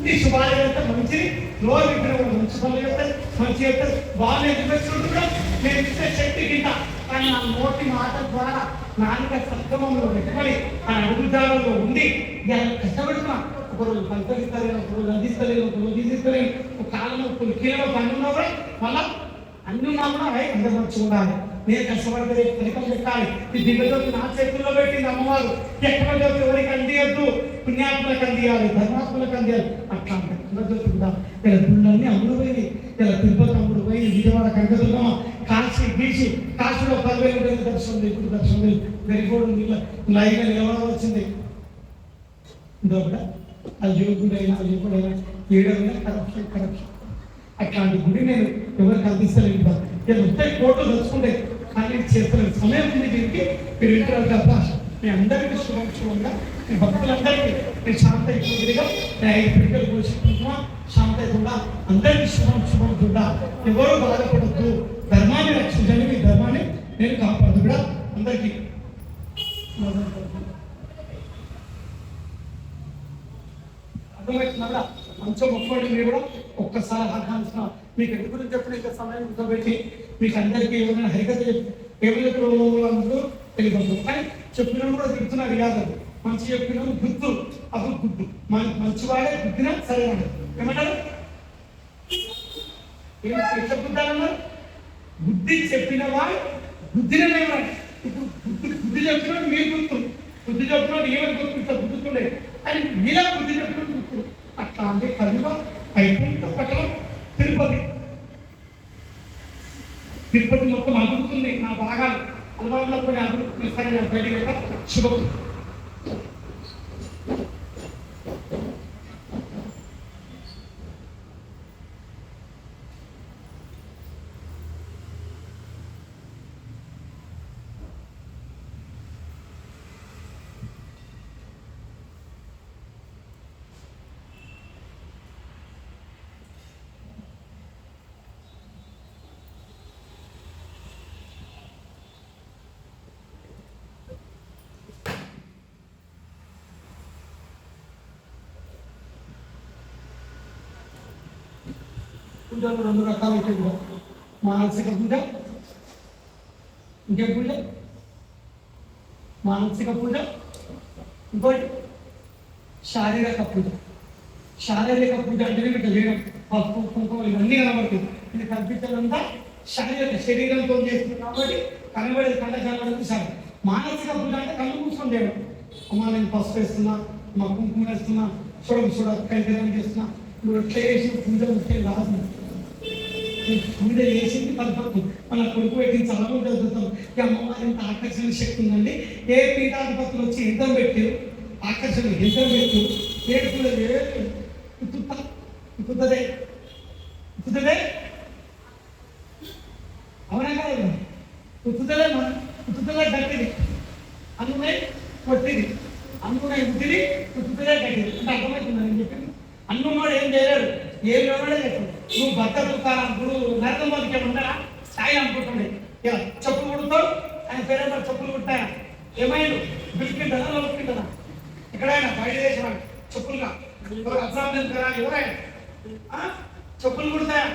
నీ శుభాలు చేస్తే మంచిది. రోజు విగ్రహం మంచి పనులు చేస్తాయి, మంచి చేస్తారు. బాగా ఎదుగుతుంటున్నా నేను ఇచ్చే శక్తి కింద. కానీ నా నోటి మాట ద్వారా నాలుక సక్రమంలో పెట్టుకొని ఆ అడుగుదారులో ఉండి కష్టపడుతున్నా. ఒకరోజు పంచగిస్తలేను, ఒకరోజు అందిస్తలేను, ఒకరోజు తీసిస్తలేను, ఒక కాలంలో కొన్ని కీలలో పని ఉన్నా కూడా మళ్ళా అన్ని ఉన్నా కూడా అందరూ ఉండాలి. నేను కష్టపడితే ఫలితం పెట్టాలి. ఈ దివ్యజ్యోతి నా చేతుల్లో పెట్టింది అమ్మవారు. ఎక్కడ జ్యోతి ఎవరికి అందియద్దు? పుణ్యాత్మలకు అందియాలి, ధర్మాత్మలకు అందియాలి. అట్లా జ్యోతి కూడా ఇలా గుళ్ళన్నీ అమ్ముడు పోయింది. ఇలా తిరుపతి అమ్ముడు పోయి, విజయవాడ కనకదుర్గమ్మ, కాశీ బీచి, కాశీలో 10,000 దర్శనం, ఇప్పుడు దర్శనం వెరిగోడు లైన్గా నిలవడం వచ్చింది. ఇందులో కూడా ఆ యోగుడైనా యువకుడైనా ఏడైనా కరప్షన్ అట్లాంటి గుడి నేను ఎవరికి అందిస్తలేదు. నేను ఉంటాయి కోట్లు తెచ్చుకుంటే కానీ చేస్తున్న సమయం ఉంది. దీనికి మీరు ఇంటర్ అవకాశ మీ అందరికీ శుభంగా, మీ భక్తులందరికీ నేను శాంతయుగా 5 పిడికలు పోషిస్తున్నా. శాంతయుగా అందరికీ శుభం చూడా. ఎవరు బాధపడద్దు, ధర్మాన్ని రక్షించండి. మీ ధర్మాన్ని నేను కాపాడు కూడా అందరికీ అర్థమవుతుందా? మంచి ఒక్కటి మీరు కూడా ఒక్కసారి ఆకాంక్ష మీకు ఎన్ని గురించి చెప్పిన ఇంకా సమయం కూర్చోబెట్టి మీకు అందరికీ ఏమైనా హరికత అందరూ తెలియదు. కానీ చెప్పిన కూడా తిరుగుతున్నారు కాదు. మంచి చెప్పిన గుర్తు అప్పుడు గుడ్డు మంచివాడే గుద్దినా సరే ఏమంటారు? ఎట్లా గుద్దాలన్నారు? బుద్ధి చెప్పిన వాడు బుద్ధినే. ఇప్పుడు బుద్ధి చెప్పిన మీరు గుర్తు, బుద్ధి చెప్పిన ఏమైనా గుర్తు ఇట్లా గుర్తుండే అని మీలా బుద్ధి చెప్పిన గుర్తు. అట్లా అంటే కలిగా అయిపోయింది. పక్కన తిరుపతి మొత్తం అభివృద్ధి నా భాగాలు అలవాటులో కొన్ని అభివృద్ధి సరైన బయట శుభం. పూజలు 2 రకాలు అయితే కూడా మానసిక పూజ, ఇంకే పూజ, మానసిక పూజ, ఇంకోటి శారీరక పూజ. శారీరక పూజ అంటే ఇట్లా చేయడం, పప్పు కుంకుమ ఇవన్నీ కనబడుతుంది. ఇది కనిపించడంతా శారీరక శరీరంతో చేస్తుంది కాబట్టి కనబడేది కంట కనబడేది శారీరం. మానసిక పూజ అంటే కళ్ళు కూర్చొని చేయడం. అమ్మ నేను పసుపు వేస్తున్నా, మా కుంకుమ వేస్తున్నా, చూడ కైతనం చేస్తున్నా, నువ్వు ఎట్లా చేసి పూజ ఉంటే రాదు. పూజ చేసింది పద్ధతి మన కొడుకు పెట్టి చాలా చదువుతాం. ఈ అమ్మవారి ఎంత ఆకర్షణ శక్తి ఉందండి. ఏ పీఠాధిపతులు వచ్చి యుద్ధం పెట్టారు, ఆకర్షణ యుద్ధం పెట్టు, ఏ పూజ కుతుదే కుతుదే అవునా కదా, కుతుదలే కుతుదలే గట్టిది, అందునే కొట్టిది, అందునే ఉద్దిది, కుతుదలే గట్టిది అంటే అర్థమవుతుంది. నేను చెప్పింది అన్నున్నాడు ఏం చేయలేడు, ఏం లేవాడే చెప్పాడు. నువ్వు భర్త దుకాణప్పుడు నరకం బతికే ఉండరా స్థాయి అనుకుంటుండే. ఇలా చెప్పులు కుడతాడు, ఆయన పేరేంటో చెప్పులు కుట్టాయన ఏమైంది బిస్కెట్టానా లోపింటానా ఎక్కడైనా బయట చేసిన చెప్పులుగా అసలు ఎవరైనా చెప్పులు కుడతాయా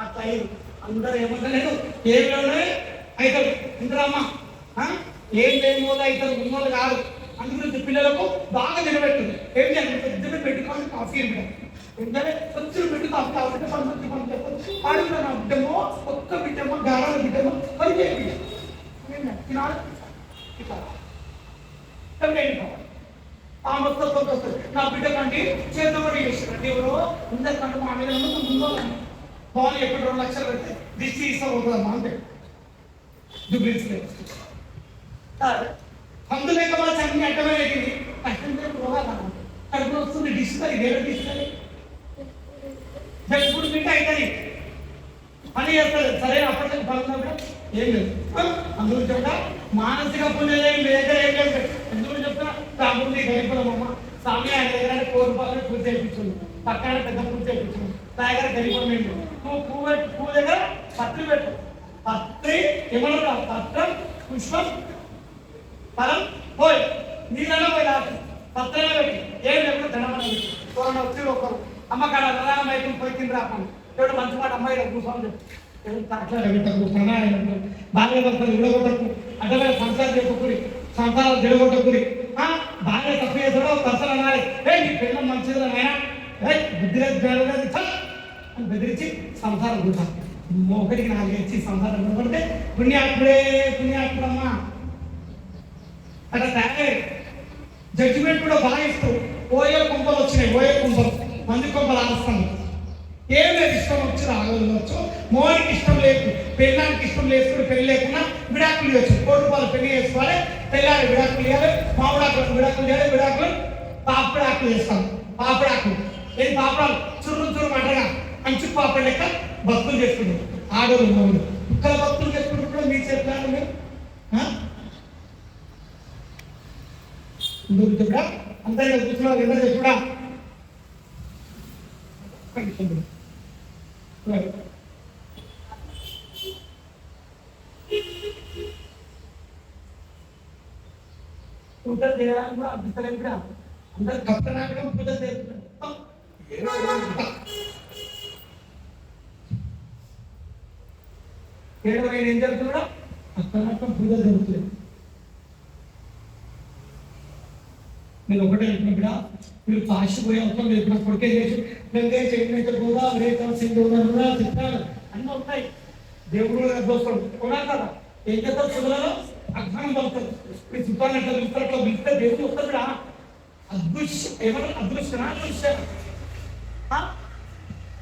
అట్లా అయ్యారు. అందరూ ఏమంటలేదు, ఏం లేవు అవుతాడు ఇంద్రమ్మ, ఏం లేని వాళ్ళు అవుతారు, ఉన్నోళ్ళు కాదు. అందుగురించి పిల్లలకు బాగా నిలబెట్టుంది. ఏం చేయాలి, పెద్దగా పెట్టుకోవాలి కాఫీ ఏంటంటే కొంచెం పెట్టి కాఫీ కావాలంటే పంపించి మనం చెప్పచ్చు. ఆడుతున్నా నా బిడ్డమో, ఒక్క బిడ్డమో, గారాల బిడ్డమో, పని చేయ తినాలి ఆ మొత్తం వస్తుంది. నా బిడ్డ కంటే చేతబడి చేస్తారండి ఎవరో అందరికంటే మా మీద ముందు బాల్ ఎక్కడ 2 లక్షలు పెడితే దిష్టి ఇస్తా పోతుందమ్మా అంతే. అందులేక మా చంద్రుని అడ్డమైనది కష్టం కడుపులో వస్తుంది డిష్ అది వేరే డిష్ అది జప్పుడు తింటే అవుతుంది పని చేస్తుంది. సరే అప్పటికి బలంగా కూడా ఏం లేదు. అందుకు చెప్తా మానసిక పుణ్యం ఏం దగ్గర ఏం లేదు. ఎందుకు చెప్తా రాముడి గరిపడమమ్మ స్వామి ఆయన దగ్గర 4 రూపాయలు పూజ చేయించుంది, పక్కన పెద్ద పూజ చేయించుంది, నా దగ్గర గరిపడం ఏంటి, నువ్వు పువ్వు దగ్గర పత్రి పెట్టు, పత్రి ఏమన్నా పత్రం పుష్పం ఫలం పోయి నీళ్ళలో పోయి రాదు పత్రమే పెట్టి ఏం లేకుండా ధనమని చూడండి. వచ్చి ఒకరు అమ్మకాడ నరామ అయితే పోయి తిని రాకండి ఎవడు మంచి మాట అమ్మాయి కూర్చోని బాగా భర్తలు విడగొట్టకు, అడ్డమైన సంసారం చెప్పకూరి, సంసారాలు జడగొట్టకూరి, బాగా తప్పు చేసాడో భర్తలు అనాలి, నీ పిల్లలు మంచిది నాయన బుద్ధి అని బెదిరించి సంసారం కూర్చోాలి. ఒకటికి 4 ఇచ్చి సంసారం నిలబడితే పుణ్యాత్ముడమ్మా అట్లా తయారై జడ్జిమెంట్ కూడా బాగా ఇస్తూ ఓయో కుంపలు వచ్చినాయి, ఓయో కుంపలు మంది కుంపలు ఆస్తాను ఏం లేదు, ఇష్టం వచ్చి రాగవచ్చు. మోనికి ఇష్టం లేదు, పెళ్ళానికి ఇష్టం లేదు, పెళ్లి లేకుండా విడాకులు ఇవ్వచ్చు. 1 రూపాయలు పెళ్లి చేసుకోవాలి, పెళ్ళాలి విడాకులు ఇవ్వాలి, మామిడాకులు విడాకులు చేయాలి, విడాకులు పాపడాకులు చేస్తాం. పాపడాకులు ఏది పాపడాలు చుర్రు మంటగా మంచి పాపడ లెక్క భక్తులు చేసుకుంటారు. ఆడోళ్ళు మౌడు కుక్కల భక్తులు చేసుకుంటారు కూడా మీ చేతులు మీరు కూడా అంతే కూర్చున్నారు ఎంత చెప్పుడా పూజలు చేయడానికి కూడా అభ్యర్థలేదు కూడా అందరు భక్తనాటకం పూజలు చేస్తున్నారు. ఏం జరుగుతుందా భక్తనాటకం పూజలు జరుగుతుంది. నేను ఒకటే చెప్పినప్పుడు మీరు కాశీపోయే అవసరం లేదు. నా కొడుకే చేసి గంగే చైతన్య గోదావరి సింధూరా చిత్రాలు అన్నీ ఉంటాయి. దేవుడు దోస్తాడు కొనాలి కదా. ఏం చేస్తారు సుధులలో అజ్ఞానం పలుతారు. మీ చుట్టాలు ఎట్లా పిలుస్తారు, అట్లా పిలిస్తే దేవుడు వస్తాడు కూడా అదృశ్యం ఏమన్నా అదృష్టనా అదృశ్యం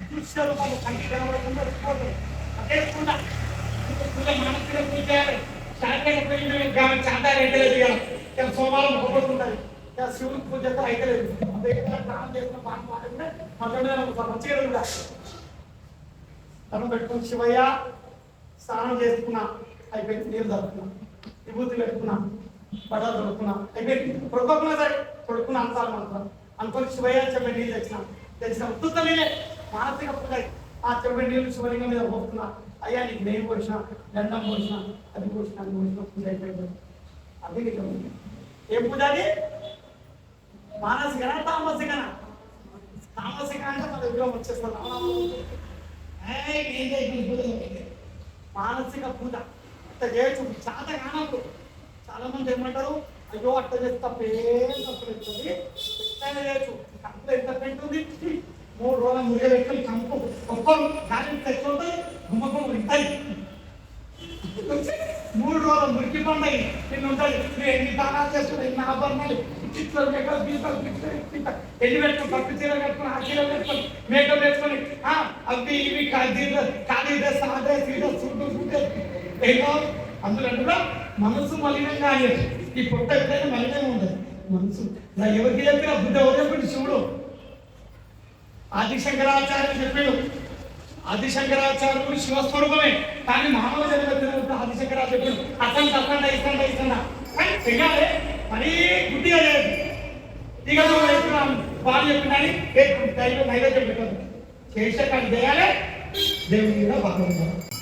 అదృశ్యాలు మాకు కంటి కనబడకుండా అదే పూజ పూజ మానసిక పూజ చేయాలి. శారీరక పూజ చాటాలు అయితే సోమవారం పోగొట్టుకుంటారు. శివుడికి పూజ చేస్తే అయితే లేదు. స్నానం చేసిన మాట్లాడుతుంటే మంచిగా కూడా తను పెట్టుకుని శివయ్య స్నానం చేసుకున్నా అయిపోయింది, నీళ్ళు దొరుకుతున్నా, విభూతి పెట్టుకున్నా, బట్టలు దొరుకుతున్నా అయిపోయింది. కొడుకోకున్నా సరే కొడుకున్న అంతాలు అనుకోని శివయ్య చెప్పే నీళ్ళు తెచ్చిన ఉత్తుతలేనే మానసిక పూజ. ఆ చెప్పే నీళ్ళు శివలింగం మీద పోతున్నా, అయ్యా నీకు నెయ్యి పోసిన, దండం పోసిన, అది పోసిన, అది పోసిన పూజ అయిపోయింది. అది ఏం పూజ అది మానసికనా తామసికనా? తామసిక అంటే మన విగ్రహం వచ్చేస్తాం. ఏం చేయగలను పూజలో మానసిక పూజ అట్లా చేయొచ్చు చాలా కానప్పుడు చాలా మంది ఏమంటారు అయ్యో అట్ట చేస్తే తప్పేం తప్పు పెడుతుంది ఎట్లయినా చేయొచ్చు కంపులో ఎంత పెంటుంది 3 రోజుల మురిగ పెట్టుకుని కంపు ఒక్కరు గాలి తెచ్చి ఉంటుంది గుమ్మకం ఉంటుంది 3 రోజుల మురికి పండుగ నిన్ను ఉంటుంది నువ్వు ఎన్ని దానాలు చేస్తున్నావు ఎన్ని ఆభరణాలు చిత్రాలు మేకలు గీతాలు ఎన్ని పెట్టుకుని పట్టు చీర కట్టుకుని ఆ చీర పెట్టుకొని మేకప్ వేసుకొని అవి ఇవి ఖాళీ డ్రెస్ ఆ డ్రెస్ ఈ డ్రెస్ సూట్ ఏదో అందులో కూడా మనసు మలినంగా అయ్యేది ఈ పొట్ట ఎప్పుడైనా మలినంగా ఉండదు మనసు ఎవరికి చెప్పిన బుద్ధ ఎవరు చెప్పండి శివుడు ఆదిశంకరాచార్యులు చెప్పాడు ఆదిశంకరాచార్యుడు శివస్వరూపమే కానీ మానవ జన్మ ఆదిశంకరాచార్య చెప్పాడు అసంట ఇసంట కానీ చెయ్యాలి మరీ గుడ్డిగా లేదు ఇక వాళ్ళు చెప్పినని నైవేద్యం పెట్టదు చేసే కానీ చేయాలి దేవుని మీద బాగుంటారు